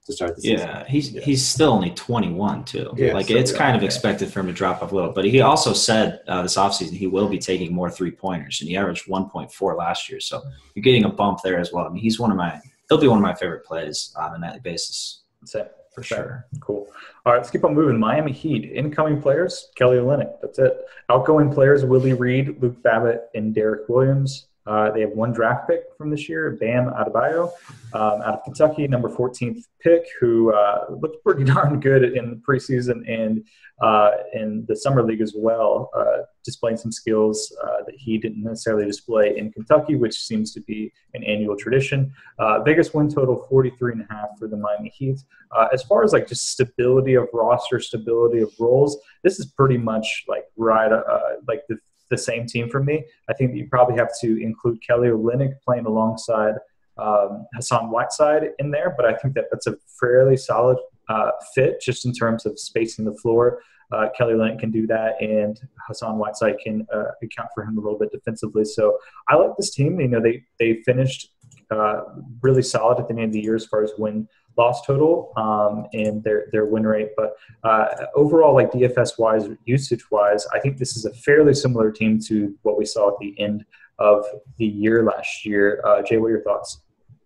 to start the season. Yeah, he's still only 21 too. It's kind of expected for him to drop off a little, but he also said this offseason he will be taking more 3-pointers, and he averaged 1.4 last year. So you're getting a bump there as well. I mean, he'll be one of my favorite plays on a nightly basis. That's it. For sure. Cool. All right, let's keep on moving. Miami Heat. Incoming players, Kelly Olynyk. That's it. Outgoing players, Willie Reed, Luke Babbitt, and Derek Williams. They have 1 draft pick from this year, Bam Adebayo, out of Kentucky, number 14th pick, who looked pretty darn good in the preseason and in the summer league as well, displaying some skills that he didn't necessarily display in Kentucky, which seems to be an annual tradition. Vegas win total 43.5 for the Miami Heat. As far as just stability of roster, stability of roles, this is pretty much the same team for me. I think that you probably have to include Kelly Olynyk playing alongside Hassan Whiteside in there, but I think that that's a fairly solid fit just in terms of spacing the floor. Kelly Olynyk can do that, and Hassan Whiteside can account for him a little bit defensively. So I like this team. They finished really solid at the end of the year as far as win-loss total and their win rate. But overall, DFS-wise, usage-wise, I think this is a fairly similar team to what we saw at the end of the year last year. Jay, what are your thoughts?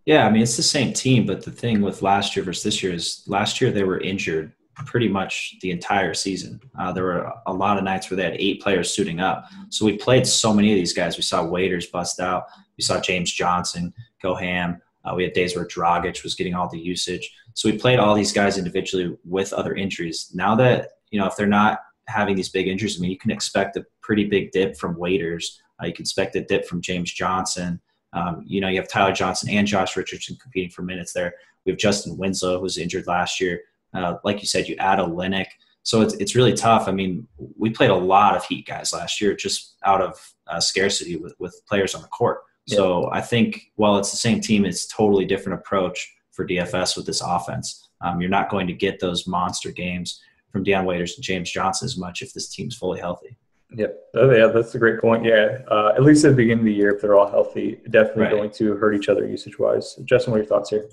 Yeah, I mean, it's the same team, but the thing with last year versus this year is last year they were injured pretty much the entire season. There were a lot of nights where they had 8 players suiting up. So we played so many of these guys. We saw Waiters bust out. We saw James Johnson go ham. We had days where Dragic was getting all the usage. So we played all these guys individually with other injuries. Now that, if they're not having these big injuries, I mean, you can expect a pretty big dip from Waiters. You can expect a dip from James Johnson. You have Tyler Johnson and Josh Richardson competing for minutes there. We have Justin Winslow, who was injured last year. Like you said, you add Olynyk. So it's really tough. I mean, we played a lot of Heat guys last year just out of scarcity with players on the court. Yeah. So I think while it's the same team, it's a totally different approach for DFS with this offense. You're not going to get those monster games from Deion Waiters and James Johnson as much if this team's fully healthy. Yep. Oh, yeah, that's a great point. Yeah, at least at the beginning of the year, if they're all healthy, definitely going to hurt each other usage-wise. Justin, what are your thoughts here?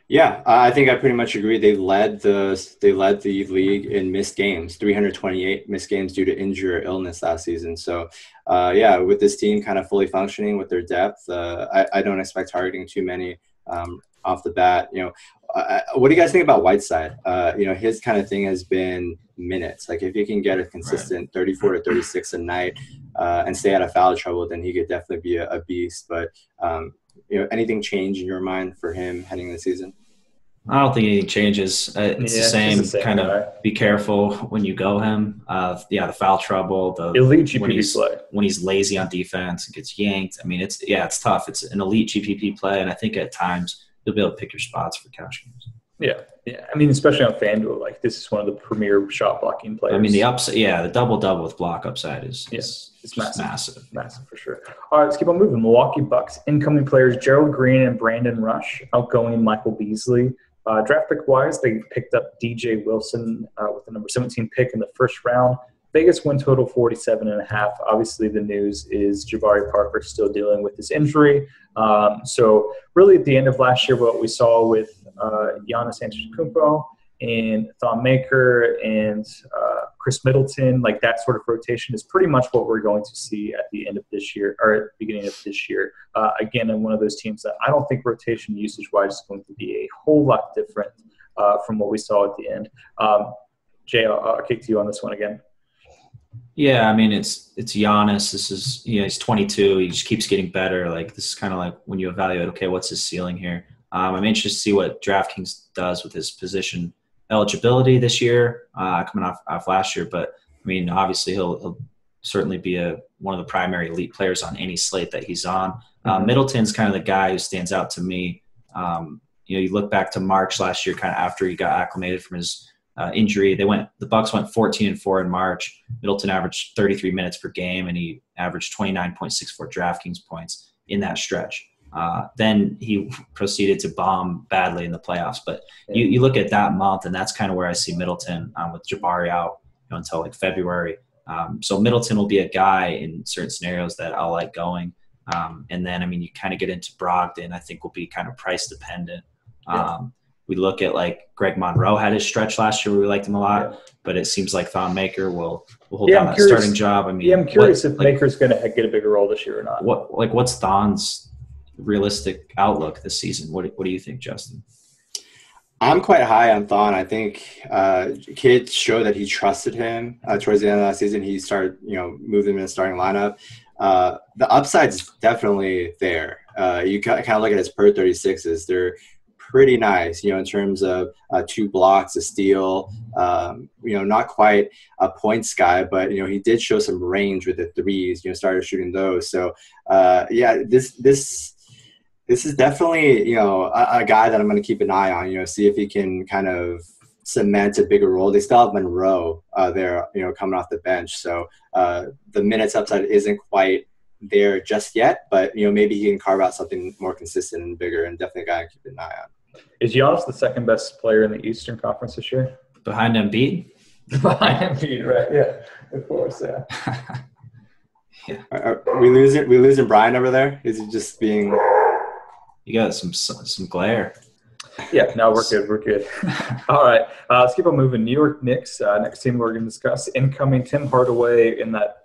Yeah, I think I pretty much agree. They led the league in missed games, 328 missed games due to injury or illness last season. So, with this team kind of fully functioning with their depth, I don't expect targeting too many off the bat. What do you guys think about Whiteside? His kind of thing has been minutes. Like if he can get a consistent 34 to 36 a night and stay out of foul trouble, then he could definitely be a beast. But anything change in your mind for him heading into the season? I don't think anything changes. It's the same kind of guy. Be careful when you go him. The foul trouble, the elite GPP play. When he's lazy on defense and gets yanked. I mean, it's tough. It's an elite GPP play, and I think at times you'll be able to pick your spots for couch games. Yeah. I mean, especially on FanDuel, like this is one of the premier shot blocking players. I mean, the double with block upside is massive for sure. All right, let's keep on moving. Milwaukee Bucks incoming players Gerald Green and Brandon Rush, outgoing Michael Beasley. Draft pick wise, they picked up DJ Wilson with the number 17 pick in the first round. Vegas win total 47.5. Obviously, the news is Jabari Parker still dealing with his injury. So really at the end of last year, what we saw with Giannis Antetokounmpo and Thon Maker and Chris Middleton, like that sort of rotation is pretty much what we're going to see at the end of this year or at the beginning of this year. Again, in one of those teams that I don't think rotation usage-wise is going to be a whole lot different from what we saw at the end. Jay, I'll kick to you on this one again. Yeah, I mean, it's Giannis. This is, he's 22. He just keeps getting better. Like, this is kind of like when you evaluate, okay, what's his ceiling here? I'm interested to see what DraftKings does with his position eligibility this year, coming off last year. But, I mean, obviously he'll certainly be one of the primary elite players on any slate that he's on. Middleton's kind of the guy who stands out to me. You look back to March last year, kind of after he got acclimated from his injury. The Bucks went 14-4 in March. Middleton averaged 33 minutes per game, and he averaged 29.64 DraftKings points in that stretch. Then he proceeded to bomb badly in the playoffs. But you look at that month, and that's kind of where I see Middleton with Jabari out until like February. So Middleton will be a guy in certain scenarios that I'll like going. And then, I mean, you kind of get into Brogdon, I think will be kind of price dependent. We look at like Greg Monroe had his stretch last year where we liked him a lot, but it seems like Thon Maker will hold down that starting job. I mean, I'm curious if Maker's going to get a bigger role this year or not. What's Thon's realistic outlook this season? What do you think, Justin? I'm quite high on Thon. I think kids show that he trusted him towards the end of last season. He started, moved him in the starting lineup. The upside's definitely there. You kind of look at his per 36s. They're pretty nice, in terms of 2 blocks, a steal, not quite a points guy, but, he did show some range with the threes, started shooting those. So, this is definitely, a guy that I'm going to keep an eye on, see if he can kind of cement a bigger role. They still have Monroe there, coming off the bench. So the minutes upside isn't quite there just yet, but, maybe he can carve out something more consistent and bigger, and definitely a guy to keep an eye on. Is Giannis the second best player in the Eastern Conference this year? Behind Embiid? Behind Embiid, right? Yeah, of course, yeah. Yeah. Are we losing Bryan over there? Is he just being? You got some glare. Yeah, no, we're good. All right, let's keep on moving. New York Knicks, next team we're going to discuss. Incoming Tim Hardaway in that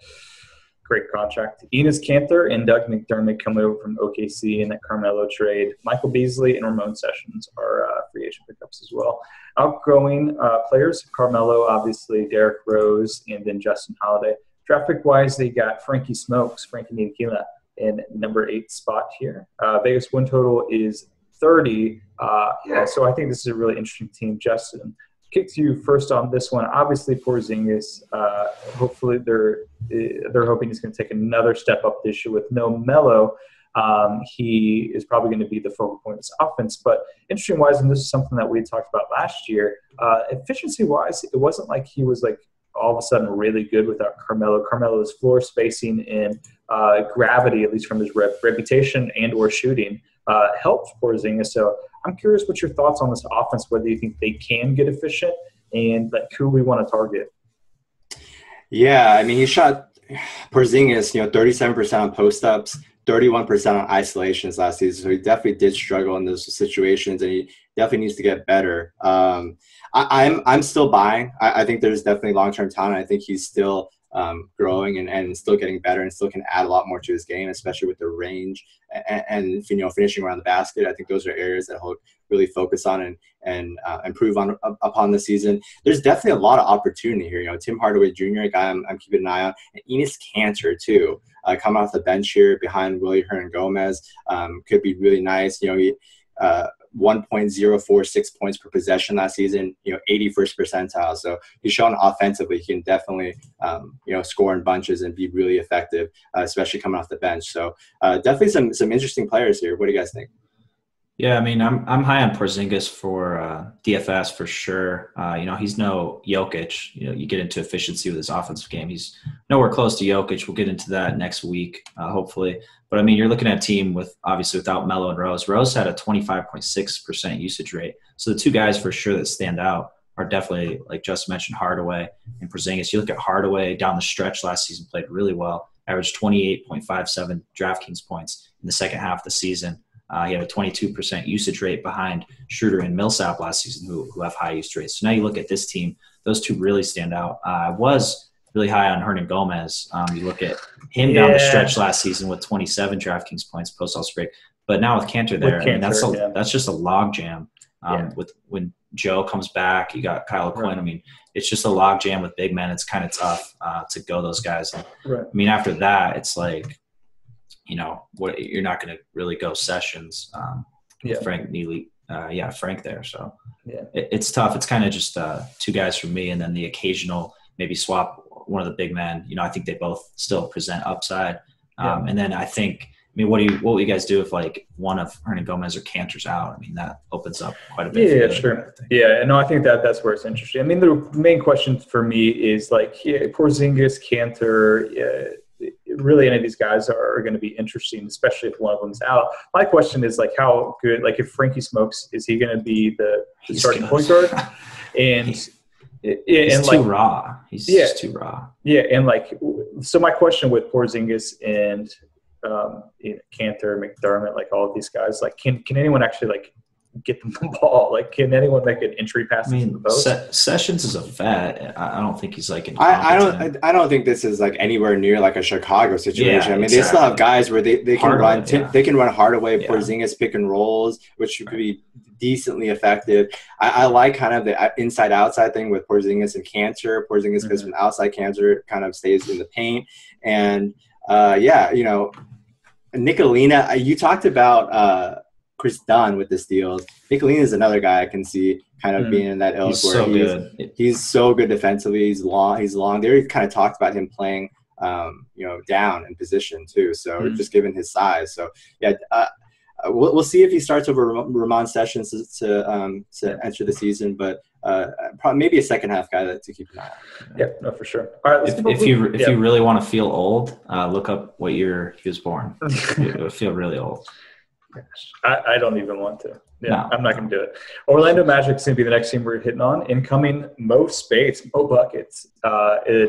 great contract. Enes Kanter and Doug McDermott coming over from OKC in that Carmelo trade. Michael Beasley and Ramon Sessions are free agent pickups as well. Outgoing players, Carmelo, obviously, Derrick Rose, and then Justin Holiday. Draft pick-wise, they got Frankie Ntilikina in number 8 spot here. Vegas win total is 30. So I think this is a really interesting team. Justin, kick to you first on this one. Obviously, Porzingis, hopefully they're hoping he's going to take another step up this year with no Melo. He is probably going to be the focal point of this offense. But interesting-wise, and this is something that we talked about last year, efficiency-wise, it wasn't like he was like all of a sudden really good without Carmelo. Carmelo's floor spacing and gravity, at least from his reputation and or shooting, helped Porzingis. So I'm curious what your thoughts on this offense, whether you think they can get efficient and like who we want to target. Yeah, I mean, he shot Porzingis, 37% on post-ups, 31% on isolations last season. So he definitely did struggle in those situations, and he definitely needs to get better. I'm still buying. I think there's definitely long-term talent. I think he's still growing and still getting better and still can add a lot more to his game, especially with the range and finishing around the basket. I think those are areas that he'll really focus on and improve upon the season. There's definitely a lot of opportunity here. Tim Hardaway Jr., a guy I'm keeping an eye on, and Enes Kanter too, coming off the bench here behind Willie Hernan-Gomez, could be really nice. He 1.046 points per possession last season, 81st percentile. So he's shown offensively he can definitely, score in bunches and be really effective, especially coming off the bench. So definitely some interesting players here. What do you guys think? Yeah, I mean, I'm high on Porzingis for DFS for sure. He's no Jokic. You get into efficiency with his offensive game. He's nowhere close to Jokic. We'll get into that next week, hopefully. But I mean, you're looking at a team without Melo and Rose. Rose had a 25.6% usage rate. So the two guys for sure that stand out are definitely, like Justin mentioned, Hardaway and Porzingis. You look at Hardaway down the stretch last season, played really well, averaged 28.57 DraftKings points in the second half of the season. He had a 22% usage rate behind Schroeder and Millsap last season, who have high usage rates. So now you look at this team; those two really stand out. I was really high on Hernan-Gomez. You look at him down the stretch last season with 27 DraftKings points post-All-Star break. But now with Kanter there, that's just a log jam. With when Joe comes back, you got Kyle Quinn. I mean, it's just a log jam with big men. It's kind of tough to go those guys. And, I mean, after that, it's like, you're not going to really go Sessions. Frank Neely, Frank there. So it's tough. It's kind of just two guys for me, and then the occasional maybe swap one of the big men. I think they both still present upside. And then I mean, what will you guys do if like one of Hernan-Gomez or Kanter's out? I mean, that opens up quite a bit. Yeah, sure. Yeah, no, I think that's where it's interesting. I mean, the main question for me is like Porzingis, Kanter. Really, any of these guys are going to be interesting, especially if one of them's out. My question is like, how good? Like, if Frankie smokes, is he going to be the starting point guard? And he's too raw. He's just too raw. Yeah, and like, so my question with Porzingis and Kanter, McDermott, like all of these guys, like, can anyone actually like get them the ball? Like, can anyone make an entry pass to the post? Sessions is a vet. I don't think he's like I don't think this is like anywhere near like a Chicago situation. I mean, they still have guys where they can run they can run Hardaway, Porzingis pick and rolls, which could be decently effective. I like kind of the inside outside thing with Porzingis and Kanter. Porzingis goes from outside, Kanter kind of stays in the paint, and Nicolina. You talked about Chris Dunn with the steals. Nicolina is another guy I can see kind of being in that ilk he's so good defensively. He's long. They already kind of talked about him playing, down in position too. So just given his size. So we'll see if he starts over Ramon Sessions to enter the season, but probably maybe a second half guy to keep an eye on. Yeah, no, for sure. All right, if you really want to feel old, look up what year he was born. You'll feel really old. I don't even want to. I'm not going to do it. Orlando Magic's going to be the next team we're hitting on. Incoming Mo Spates, Mo Buckets.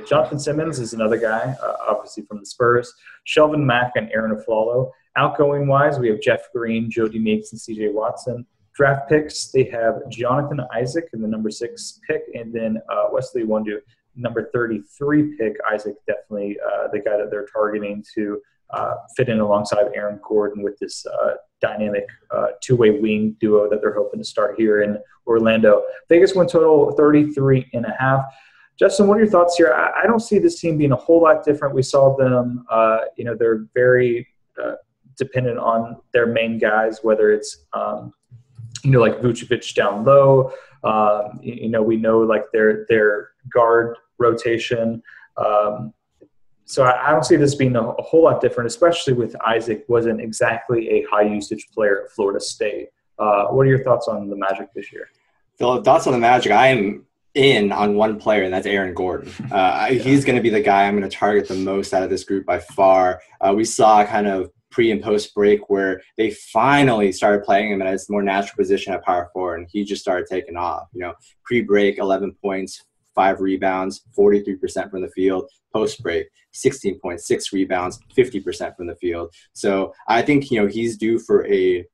Jonathan Simmons is another guy, obviously from the Spurs. Shelvin Mack and Aaron Aflalo. Outgoing wise, we have Jeff Green, Jody Meeks, and CJ Watson. Draft picks, they have Jonathan Isaac in the number 6 pick, and then Wesley Wondu, number 33 pick. Isaac definitely the guy that they're targeting to fit in alongside Aaron Gordon with this dynamic two-way wing duo that they're hoping to start here in Orlando. Vegas win total 33.5. Justin, what are your thoughts here? I don't see this team being a whole lot different. We saw them, they're very dependent on their main guys, whether it's like Vucevic down low. We know like their guard rotation. So I don't see this being a whole lot different, especially with Isaac wasn't exactly a high usage player at Florida State. What are your thoughts on the Magic this year? The thoughts on the Magic, I am in on one player, and that's Aaron Gordon. He's going to be the guy I'm going to target the most out of this group by far. We saw kind of pre and post break where they finally started playing him in his more natural position at power forward, and he just started taking off. Pre break, 11 points, 5 rebounds, 43% from the field. Post break, 16 points, 6 rebounds, 50% from the field. So I think he's due for a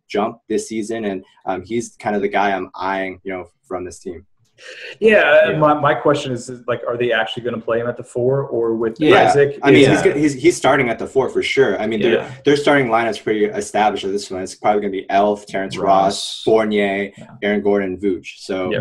jump this season, and he's kind of the guy I'm eyeing from this team. Yeah. My question is like, are they actually going to play him at the 4 or with Isaac? I mean, he's starting at the 4 for sure. I mean, their starting lineup's pretty established at this one. It's probably going to be Elf, Terrence Ross, Fournier, Aaron Gordon, and Vooch. So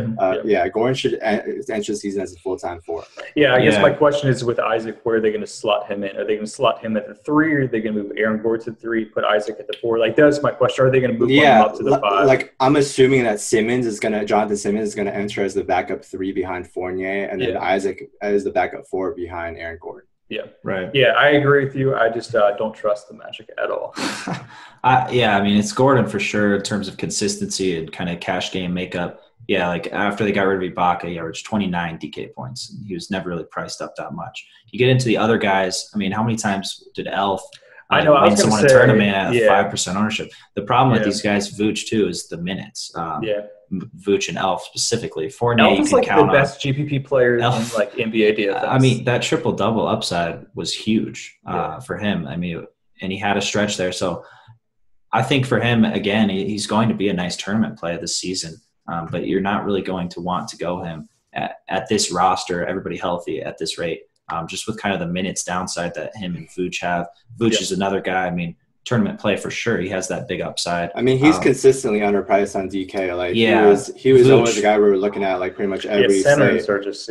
Gordon should enter the season as a full-time 4. Yeah, I guess my question is with Isaac, where are they going to slot him in? Are they going to slot him at the 3, or are they going to move Aaron Gordon to the 3, put Isaac at the 4? Like, that's my question. Are they going to move him up to the 5? Like, I'm assuming that Jonathan Simmons is going to enter as the backup 3 behind Fournier, and then Isaac as the backup 4 behind Aaron Gordon. Yeah, right. Yeah, I agree with you. I just don't trust the Magic at all. I mean, it's Gordon for sure in terms of consistency and kind of cash game makeup. Yeah, like after they got rid of Ibaka, he averaged 29 DK points, and he was never really priced up that much. You get into the other guys. I mean, how many times did Elf win someone a tournament at 5% ownership? The problem with these guys, Vooch too, is the minutes. Vooch and Elf specifically. Fournier, Elf is like the best GPP player in like NBA DFS. I mean, that triple-double upside was huge for him. I mean, and he had a stretch there. So I think for him, again, he's going to be a nice tournament play this season. But you're not really going to want to go him at this roster, everybody healthy at this rate, just with kind of the minutes downside that him and Vooch have. Vooch is another guy. I mean, tournament play for sure. He has that big upside. I mean, he's consistently underpriced on DK. Like he was always the guy we were looking at, like pretty much every centers are just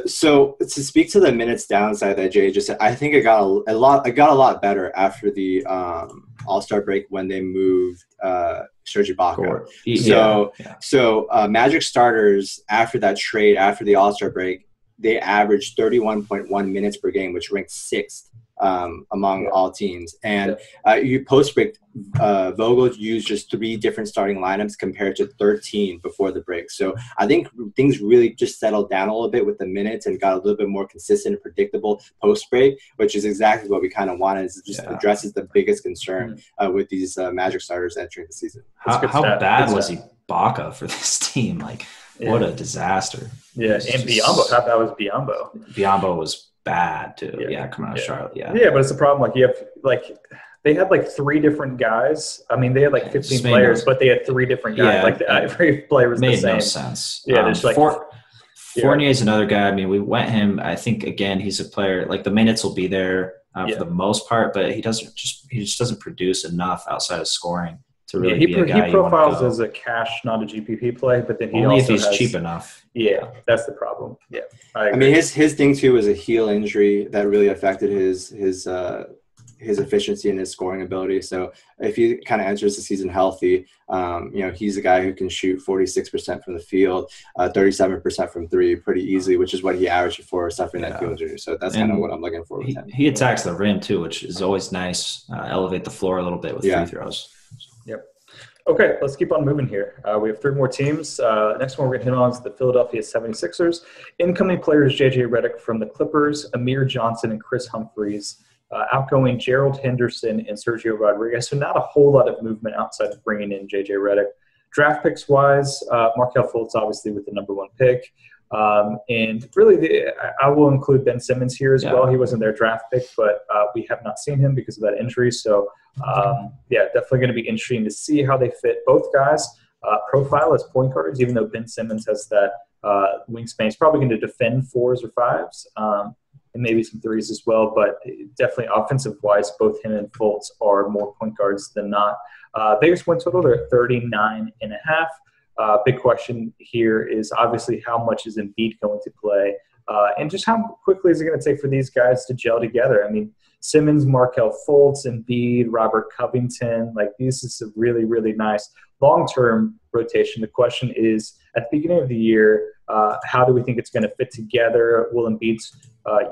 So to speak to the minutes downside that Jay just said, I think it got a lot better after the All-Star break when they moved Serge Ibaka. So Magic starters after that trade, after the All-Star break, they averaged 31.1 minutes per game, which ranked 6th among all teams. And you post-break, Vogel used just 3 different starting lineups compared to 13 before the break. So I think things really just settled down a little bit with the minutes and got a little bit more consistent and predictable post-break, which is exactly what we kind of wanted. It just addresses the biggest concern with these Magic starters entering the season. How bad was Ibaka for this team? Like, what a disaster. Yeah, and Biyombo. How bad was Biyombo? Biyombo was bad too. Coming out of Charlotte. Yeah, but it's a problem. Like, you have they had like 3 different guys. I mean, they had like 15 players, but they had 3 different guys. Every player was the same. Made no sense. Yeah, there's like Fournier is another guy. I mean, we went him. I think again, he's a player. Like, the minutes will be there for the most part, but he just doesn't produce enough outside of scoring to really be a guy. He profiles as a cash, not a GPP play, but then he only also if he's cheap enough. Yeah, that's the problem. Yeah, I mean, his thing too was a heel injury that really affected his efficiency and his scoring ability. So if he kind of enters the season healthy, he's a guy who can shoot 46% from the field, 37% from 3 pretty easily, which is what he averaged before suffering that heel injury. So that's kind of what I'm looking for with him. He attacks the rim too, which is always nice. Elevate the floor a little bit with free throws. Yep. Okay, let's keep on moving here. We have 3 more teams. Next one we're going to hit on is the Philadelphia 76ers. Incoming players J.J. Redick from the Clippers, Amir Johnson and Chris Humphries. Outgoing Gerald Henderson and Sergio Rodriguez. So not a whole lot of movement outside of bringing in J.J. Redick. Draft picks wise, Markelle Fultz obviously with the number 1 pick. And really, I will include Ben Simmons here as well. He wasn't their draft pick, but we have not seen him because of that injury. So, definitely going to be interesting to see how they fit both guys' profile as point guards, even though Ben Simmons has that wingspan. He's probably going to defend 4s or 5s. And maybe some 3s as well, but definitely offensive-wise, both him and Fultz are more point guards than not. Biggest win total, they're at 39.5. Big question here is obviously how much is Embiid going to play, and just how quickly is it going to take for these guys to gel together? I mean, Simmons, Markelle Fultz, Embiid, Robert Covington. Like, this is a really, really nice long-term rotation. The question is, at the beginning of the year, how do we think it's going to fit together? Will Embiid's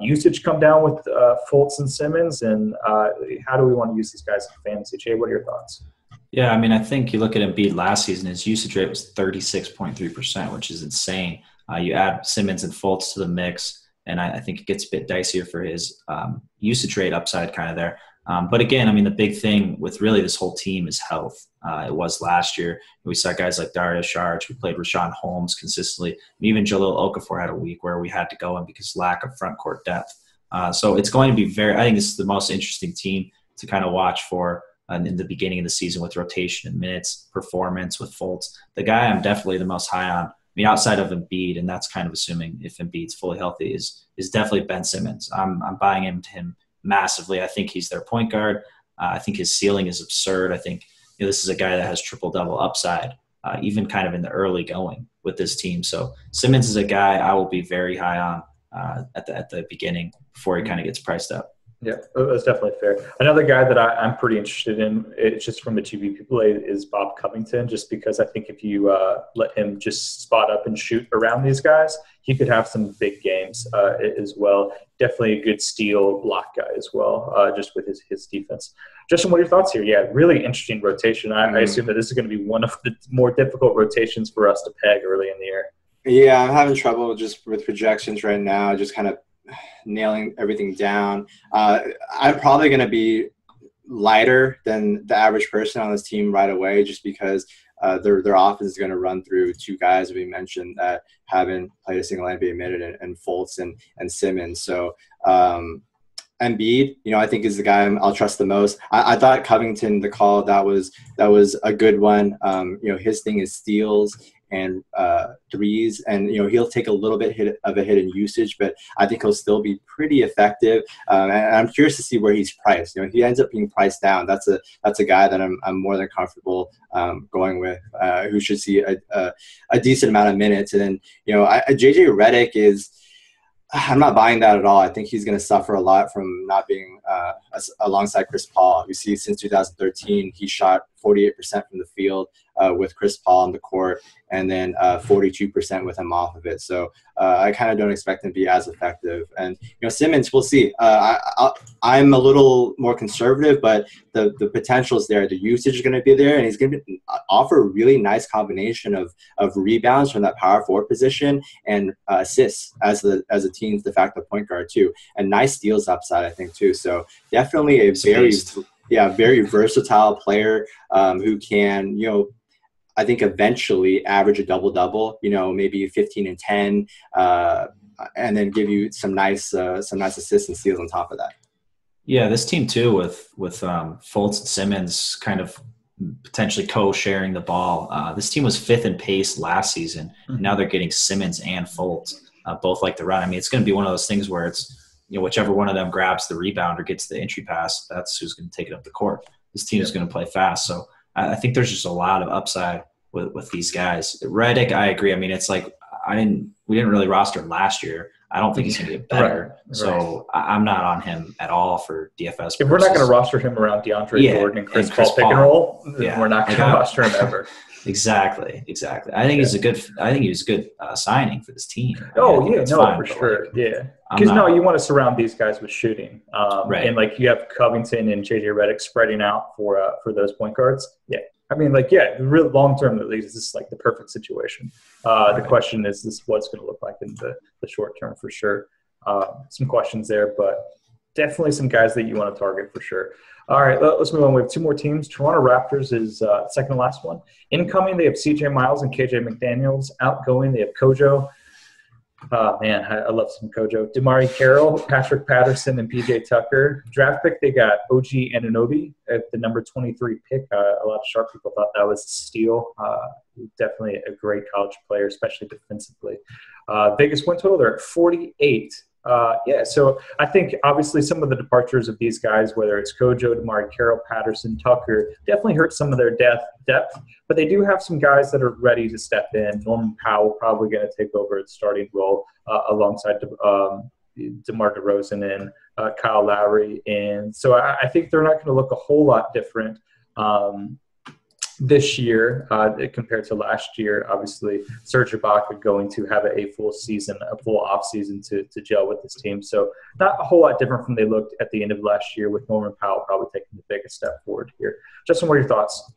usage come down with Fultz and Simmons? And how do we want to use these guys in fantasy? Jay, what are your thoughts? Yeah, I mean, I think you look at Embiid last season, his usage rate was 36.3%, which is insane. You add Simmons and Fultz to the mix, and I think it gets a bit dicier for his usage rate upside kind of there. But again, I mean, the big thing with really this whole team is health. It was last year. We saw guys like Dario Saric. We played Rashawn Holmes consistently. And even Jahlil Okafor had a week where we had to go in because lack of front court depth. So it's going to be I think this is the most interesting team to kind of watch for in the beginning of the season with rotation and minutes, performance with Fultz. The guy I'm definitely the most high on, I mean, outside of Embiid, and that's kind of assuming if Embiid's fully healthy, is definitely Ben Simmons. I'm buying into him massively. I think he's their point guard. I think his ceiling is absurd. I think this is a guy that has triple-double upside, even kind of in the early going with this team. So Simmons is a guy I will be very high on at the beginning before he kind of gets priced up. Yeah, that's definitely fair. Another guy that I'm pretty interested in, it's just from the GPP play, is Bob Covington, just because I think if you let him just spot up and shoot around these guys, he could have some big games as well. Definitely a good steal block guy as well, just with his defense. Justin, what are your thoughts here? Yeah, really interesting rotation. I assume that this is going to be one of the more difficult rotations for us to peg early in the year. Yeah, I'm having trouble just with projections right now, just kind of nailing everything down. I'm probably going to be lighter than the average person on this team right away, just because their offense is going to run through two guys we mentioned that haven't played a single NBA minute, and Fultz and Simmons. So Embiid, I think is the guy I'll trust the most. I thought Covington, the call, that was a good one. His thing is steals and threes, and he'll take a little bit of a hit in usage, but I think he'll still be pretty effective. And I'm curious to see where he's priced. If he ends up being priced down, that's a guy that I'm more than comfortable going with, who should see a decent amount of minutes. And then JJ Redick is. I'm not buying that at all. I think he's going to suffer a lot from not being alongside Chris Paul. You see, since 2013, he shot 48% from the field with Chris Paul on the court, and then 42% with him off of it. So I kind of don't expect him to be as effective. And Simmons, we'll see. I'm a little more conservative, but the potential is there. The usage is going to be there, and he's going to offer a really nice combination of rebounds from that power forward position and assists as a team's de facto point guard too, and nice steals upside, I think, too. So definitely a very versatile player who can, I think eventually average a double-double, maybe 15 and 10, and then give you some nice assists and steals on top of that. Yeah, this team too with Fultz and Simmons kind of potentially co-sharing the ball. This team was 5th in pace last season, and now they're getting Simmons and Fultz, both like the run. I mean, it's going to be one of those things where it's, whichever one of them grabs the rebound or gets the entry pass, that's who's going to take it up the court. This team is going to play fast. So I think there's just a lot of upside with these guys. Redick, I agree. I mean, it's like we didn't really roster him last year. I don't think he's going to get better. Right. So I'm not on him at all for DFS purposes. If we're not going to roster him around DeAndre Jordan and Chris Paul pick and roll, then we're not going to roster him ever. Exactly. I think he's a good. I think he was a good signing for this team. For sure. Yeah, because you want to surround these guys with shooting, right? And like you have Covington and JJ Redick spreading out for those point guards. Yeah, I mean, real long term at least, this is like the perfect situation. The question is what's going to look like in the short term for sure. Some questions there, but definitely some guys that you want to target for sure. All right, let's move on. We have two more teams. Toronto Raptors is second to last one. Incoming, they have CJ Miles and KJ McDaniels. Outgoing, they have Kojo. Man, I love some Kojo. DeMarre Carroll, Patrick Patterson, and PJ Tucker. Draft pick, they got OG Anunoby at the number 23 pick. A lot of sharp people thought that was a steal. Definitely a great college player, especially defensively. Vegas win total, they're at 48. So I think obviously some of the departures of these guys, whether it's Kojo, DeMarre Carroll, Patterson, Tucker, definitely hurt some of their depth. But they do have some guys that are ready to step in. Norman Powell probably going to take over the starting role alongside DeMar DeRozan and Kyle Lowry. And so I think they're not going to look a whole lot different this year compared to last year. Obviously, Serge Ibaka going to have a full season, a full off season to gel with this team. So not a whole lot different from they looked at the end of last year, with Norman Powell probably taking the biggest step forward here. Justin, what are your thoughts?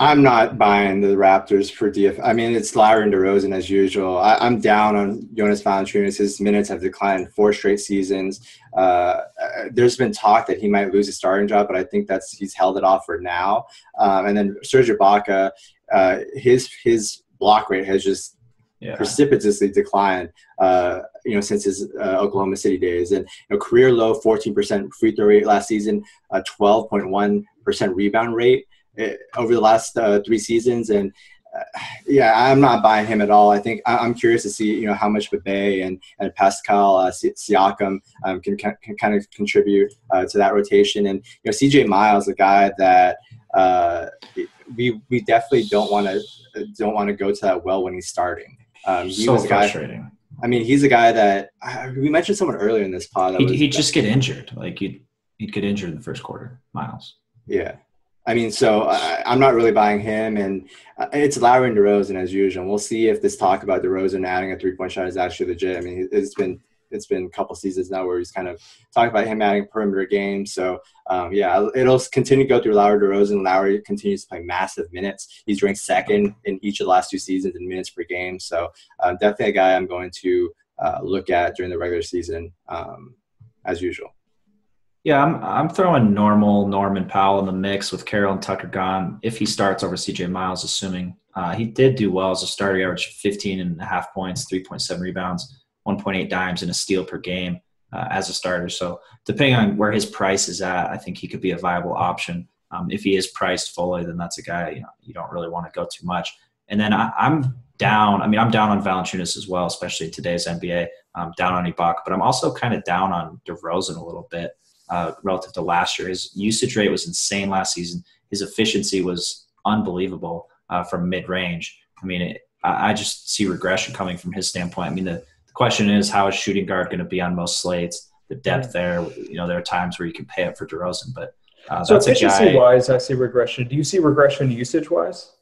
I'm not buying the Raptors for DF. I mean, it's Lowry and DeRozan as usual. I'm down on Jonas Valanciunas. His minutes have declined 4 straight seasons. There's been talk that he might lose his starting job, but I think he's held it off for now. And then Serge Ibaka, his block rate has just precipitously declined, since his Oklahoma City days. And career low 14% free throw rate last season, 12.1% rebound rate over the last 3 seasons. And I'm not buying him at all. I think I'm curious to see how much Bebe and Pascal Siakam can kind of contribute to that rotation. And CJ Miles, a guy that we definitely don't want to go to that well when he's starting. He was frustrating. I mean, he's a guy that we mentioned someone earlier in this pod. He'd just get injured. Like he'd get injured in the first quarter. Miles. Yeah. I mean, so I'm not really buying him, and it's Lowry and DeRozan as usual. We'll see if this talk about DeRozan adding a 3-point shot is actually legit. I mean, it's been a couple seasons now where he's kind of talking about him adding perimeter game. So it'll continue to go through Lowry, DeRozan. Lowry continues to play massive minutes. He's ranked second in each of the last 2 seasons in minutes per game. So definitely a guy I'm going to look at during the regular season as usual. Yeah, I'm throwing Norman Powell in the mix with Carroll and Tucker gone if he starts over CJ Miles, assuming he did do well as a starter. He averaged 15.5 points, 3.7 rebounds, 1.8 dimes, and a steal per game as a starter. So depending on where his price is at, I think he could be a viable option. If he is priced fully, then that's a guy you don't really want to go too much. And then I'm down. I mean, I'm down on Valanciunas as well, especially in today's NBA. I'm down on Ibaka, but I'm also kind of down on DeRozan a little bit. Relative to last year. His usage rate was insane last season. His efficiency was unbelievable from mid-range. I mean, I just see regression coming from his standpoint. I mean, the question is, how is shooting guard going to be on most slates? The depth there, there are times where you can pay up for DeRozan, but so efficiency-wise, I see regression. Do you see regression usage-wise?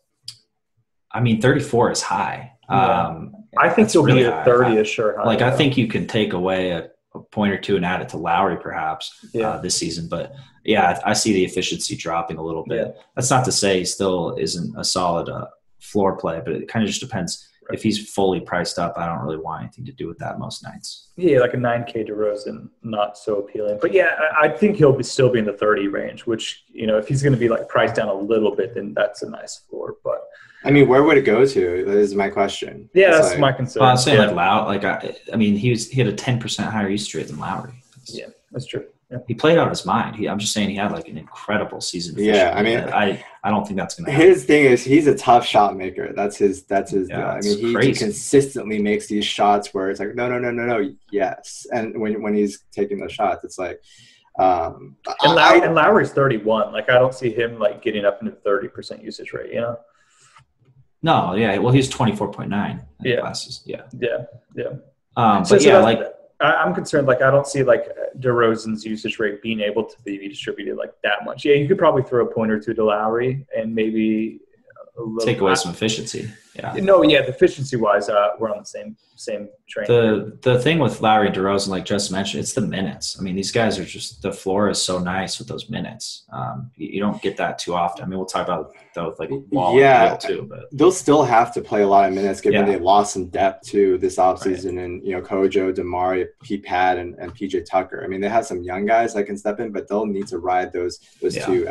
I mean, 34 is high. Yeah. I think he'll be at 30 is sure high. Like, I think you can take away a point or two and add it to Lowry perhaps this season. But I see the efficiency dropping a little bit. Yeah. That's not to say he still isn't a solid floor play, but it kind of just depends. Right. If he's fully priced up, I don't really want anything to do with that most nights. Yeah, like a 9K DeRozan, not so appealing. But I think he'll still be in the 30 range, which, if he's going to be like priced down a little bit, then that's a nice floor. But I mean, where would it go to? That is my question. Yeah, that's my concern. I'm saying like Lowry. I mean, he had a 10% higher usage rate than Lowry. That's true. Yeah. He played out of his mind. I'm just saying he had like an incredible season. Yeah, I mean, I don't think that's going to happen. His thing is he's a tough shot maker. That's his. I mean, he consistently makes these shots where it's like no, yes, and when he's taking those shots, it's like. And Lowry's 31. Like, I don't see him like getting up into 30% usage rate. No, yeah. Well, he's 24.9 classes. Yeah. I'm concerned. Like, I don't see like DeRozan's usage rate being able to be distributed like that much. Yeah, you could probably throw a point or two to Lowry and maybe take away some efficiency. Yeah. No, the efficiency-wise, we're on the same train. The thing with Lowry and DeRozan, like Justin mentioned, it's the minutes. I mean, these guys are just – the floor is so nice with those minutes. You don't get that too often. I mean, we'll talk about that with like Wall and Beal too. But they'll still have to play a lot of minutes given they lost some depth too this offseason. Right. And, Kojo, Damari, Pat, and PJ Tucker. I mean, they have some young guys that can step in, but they'll need to ride those two,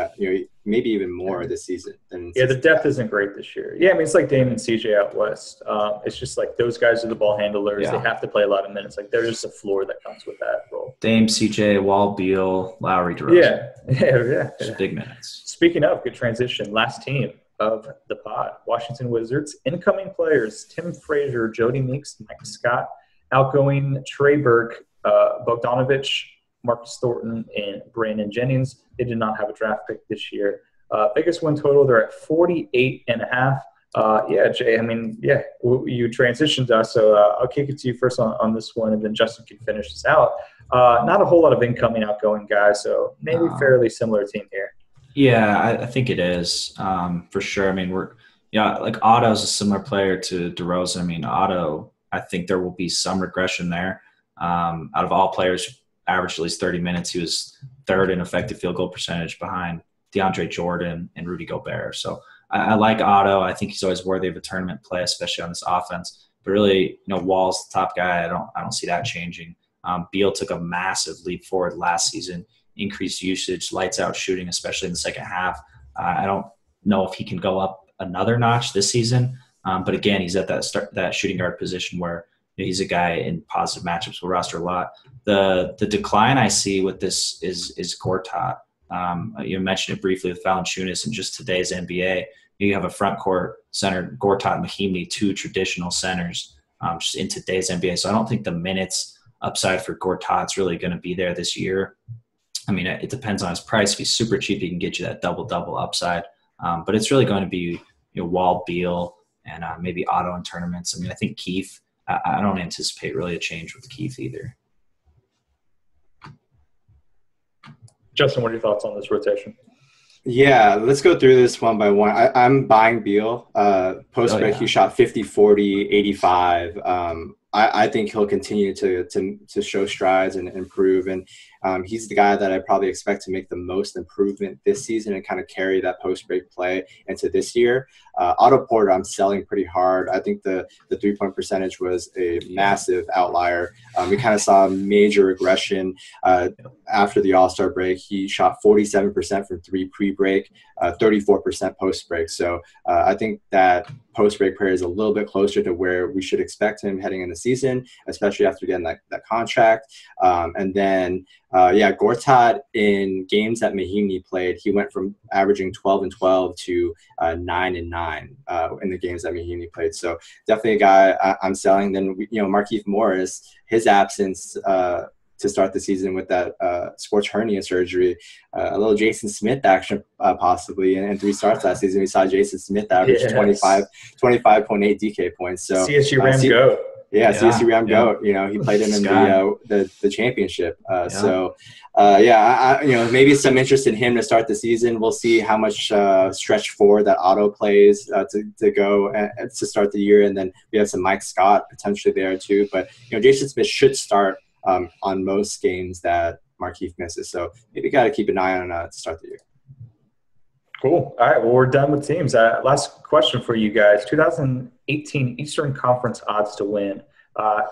maybe even more this season. The depth isn't great this year. Yeah, I mean, it's like Dame and CJ out west. It's just like those guys are the ball handlers. Yeah. They have to play a lot of minutes. Like, there's just a floor that comes with that role. Dame, CJ, Wall, Beal, Lowry, DeRozan. Yeah. Just big minutes. Speaking of, good transition. Last team of the pod, Washington Wizards. Incoming players, Tim Frazier, Jody Meeks, Mike Scott. Outgoing, Trey Burke, Bogdanovich, Marcus Thornton, and Brandon Jennings. They did not have a draft pick this year. Biggest win total, they're at 48.5. Jay, I mean, you transitioned us, so I'll kick it to you first on this one, and then Justin can finish this out. Not a whole lot of incoming, outgoing guys, so maybe fairly similar team here. Yeah, I think it is for sure. I mean, like Otto's a similar player to DeRozan. I mean, Otto, I think there will be some regression there. Out of all players who averaged at least 30 minutes, he was third in effective field goal percentage behind DeAndre Jordan and Rudy Gobert. So I like Otto. I think he's always worthy of a tournament play, especially on this offense. But really, Wall's the top guy. I don't see that changing. Beal took a massive leap forward last season, increased usage, lights out shooting, especially in the second half. I don't know if he can go up another notch this season. But again, he's at that shooting guard position where he's a guy in positive matchups will roster a lot. The decline I see with this is Gortat. You mentioned it briefly with Valanciunas, and just today's NBA, you have a front court center, Gortat and Mahimni, two traditional centers, just in today's NBA. So I don't think the minutes upside for Gortat's really going to be there this year. I mean, it depends on his price. If he's super cheap, he can get you that double-double upside. But it's really going to be Wall, Beal, and maybe Otto in tournaments. I mean, I think Keith, I don't anticipate really a change with Keith either. Justin, what are your thoughts on this rotation? Yeah, let's go through this one by one. I'm buying Beal. Post-break, he shot 50, 40, 85. I think he'll continue to show strides and improve. And he's the guy that I probably expect to make the most improvement this season and kind of carry that post-break play into this year. Otto Porter, I'm selling pretty hard. I think the three-point percentage was a massive outlier. We kind of saw a major regression after the All-Star break. He shot 47% from three pre-break, 34% post-break. So I think that post-break player is a little bit closer to where we should expect him heading in the season, especially after getting that contract. And then Gortat, in games that Mahimni played, he went from averaging 12 and 12 to 9 and 9 in the games that Mahimni played. So definitely a guy I'm selling. Then Markieff Morris, his absence to start the season with that sports hernia surgery, a little Jason Smith action possibly, and 3 starts last season. We saw Jason Smith average 25.8 DK points. So CSU Ram GOAT. Yeah, CSU Ram GOAT. He played him in the championship. Maybe some interest in him to start the season. We'll see how much stretch 4 that Otto plays to go to start the year, and then we have some Mike Scott potentially there too. But Jason Smith should start on most games that Markieff misses. So maybe got to keep an eye on to start the year. Cool. All right. Well, we're done with teams. Last question for you guys. 2018 Eastern Conference odds to win.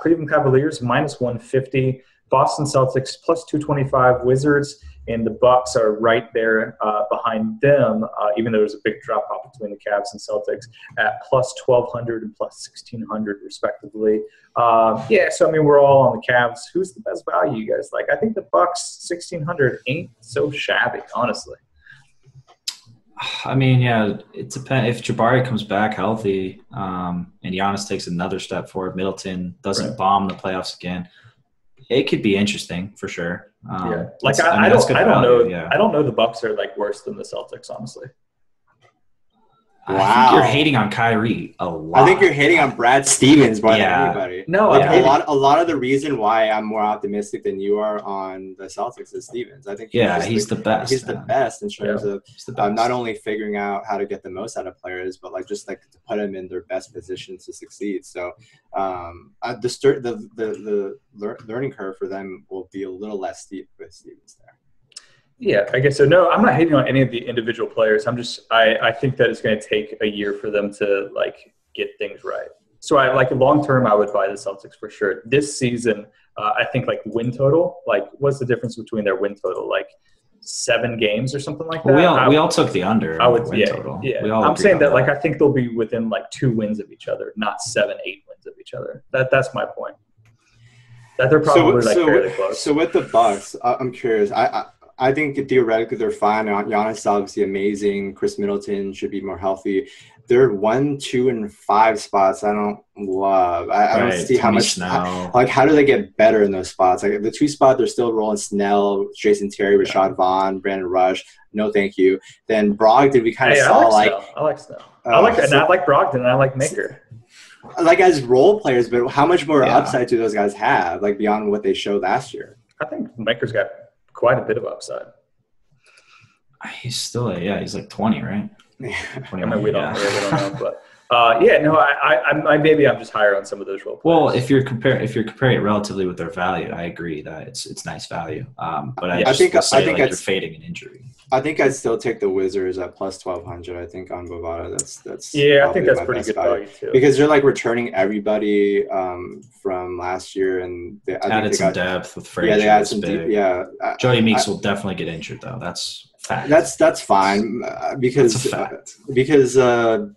Cleveland Cavaliers -150, Boston Celtics +225, Wizards and the Bucks are right there behind them, even though there's a big drop-off between the Cavs and Celtics at +1,200 and +1,600 respectively. So, I mean, we're all on the Cavs. Who's the best value you guys like? I think the Bucks 1,600 ain't so shabby, honestly. I mean, yeah, it depends. If Jabari comes back healthy and Giannis takes another step forward, Middleton doesn't bomb the playoffs again, it could be interesting for sure. I don't know the Bucks are like worse than the Celtics, honestly. Wow. I think you're hating on Kyrie a lot. I think you're hating on Brad Stevens more than anybody. No, a lot of the reason why I'm more optimistic than you are on the Celtics is Stevens. I think he's the best. He's the best in terms of not only figuring out how to get the most out of players, but just to put them in their best position to succeed. So the learning curve for them will be a little less steep with Stevens there. Yeah, I guess so. No, I'm not hating on any of the individual players. I think that it's going to take a year for them to get things right. So long term, I would buy the Celtics for sure. This season, I think win total, what's the difference between their win total? 7 games or something like that? We all took the under. I would, win total. Yeah. I'm saying that I think they'll be within 2 wins of each other, not 7, 8 wins of each other. That's my point. That they're probably fairly close. So with the Bucks, I'm curious. I think theoretically they're fine. Giannis is obviously amazing. Chris Middleton should be more healthy. They're 1, 2, and 5 spots I don't love. I don't see how much how do they get better in those spots? The 2 spot, they're still rolling Snell, Jason Terry, Rashad Vaughn, Brandon Rush. No, thank you. Then Brogdon, we kind of saw I like Snell. I like Brogdon, and I like Maker. As role players, but how much more upside do those guys have? Beyond what they showed last year. I think Maker's got quite a bit of upside. He's still he's like 20, right? I mean, we don't know, but I maybe I'm just higher on some of those role players. Well, if you're comparing it relatively with their value, I agree that it's nice value. But I think you're fading an injury. I think I'd still take the Wizards at plus 1,200. I think on Bovada, that's I think that's pretty good value too. Because they're like returning everybody from last year, and they added some depth with Frazier. Yeah, they added some deep. Yeah, Jody Meeks will definitely get injured though. That's fact. That's fine because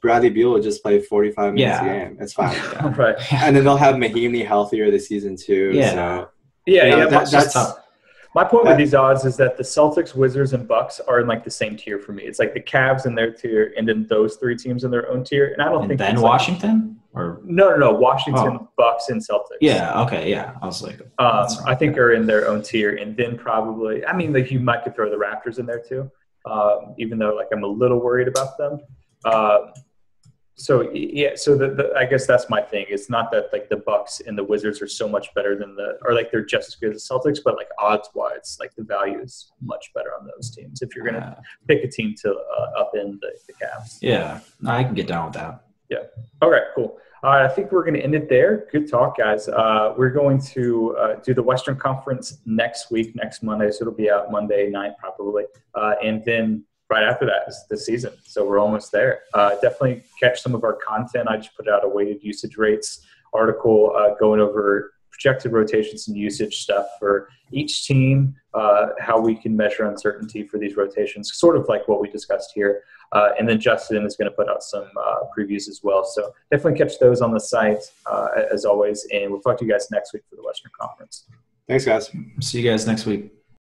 Bradley Beal will just play 45 minutes a game. It's fine. Right. And then they'll have Mahinmi healthier this season too. Yeah. So, that's tough. My point with these odds is that the Celtics, Wizards, and Bucks are in like the same tier for me. It's like the Cavs in their tier, and then those three teams in their own tier. And I don't think then Washington or no, Washington, Bucks, and Celtics. Yeah. Okay. Yeah. I was like, I think are in their own tier, and then probably like you might could throw the Raptors in there too, even though like I'm a little worried about them. So I guess that's my thing. It's not that like the Bucks and the Wizards are so much better than they're just as good as the Celtics, but like odds wise, like the value is much better on those teams if you're gonna pick a team to upend the Cavs. Yeah, I can get down with that. Yeah. All right. Cool. I think we're going to end it there. Good talk, guys. We're going to do the Western Conference next week, next Monday. So it'll be out Monday night probably, and then right after that is the season. So we're almost there. Definitely catch some of our content. I just put out a weighted usage rates article going over projected rotations and usage stuff for each team, how we can measure uncertainty for these rotations, sort of like what we discussed here. And then Justin is going to put out some previews as well. So definitely catch those on the site as always. And we'll talk to you guys next week for the Western Conference. Thanks, guys. See you guys next week.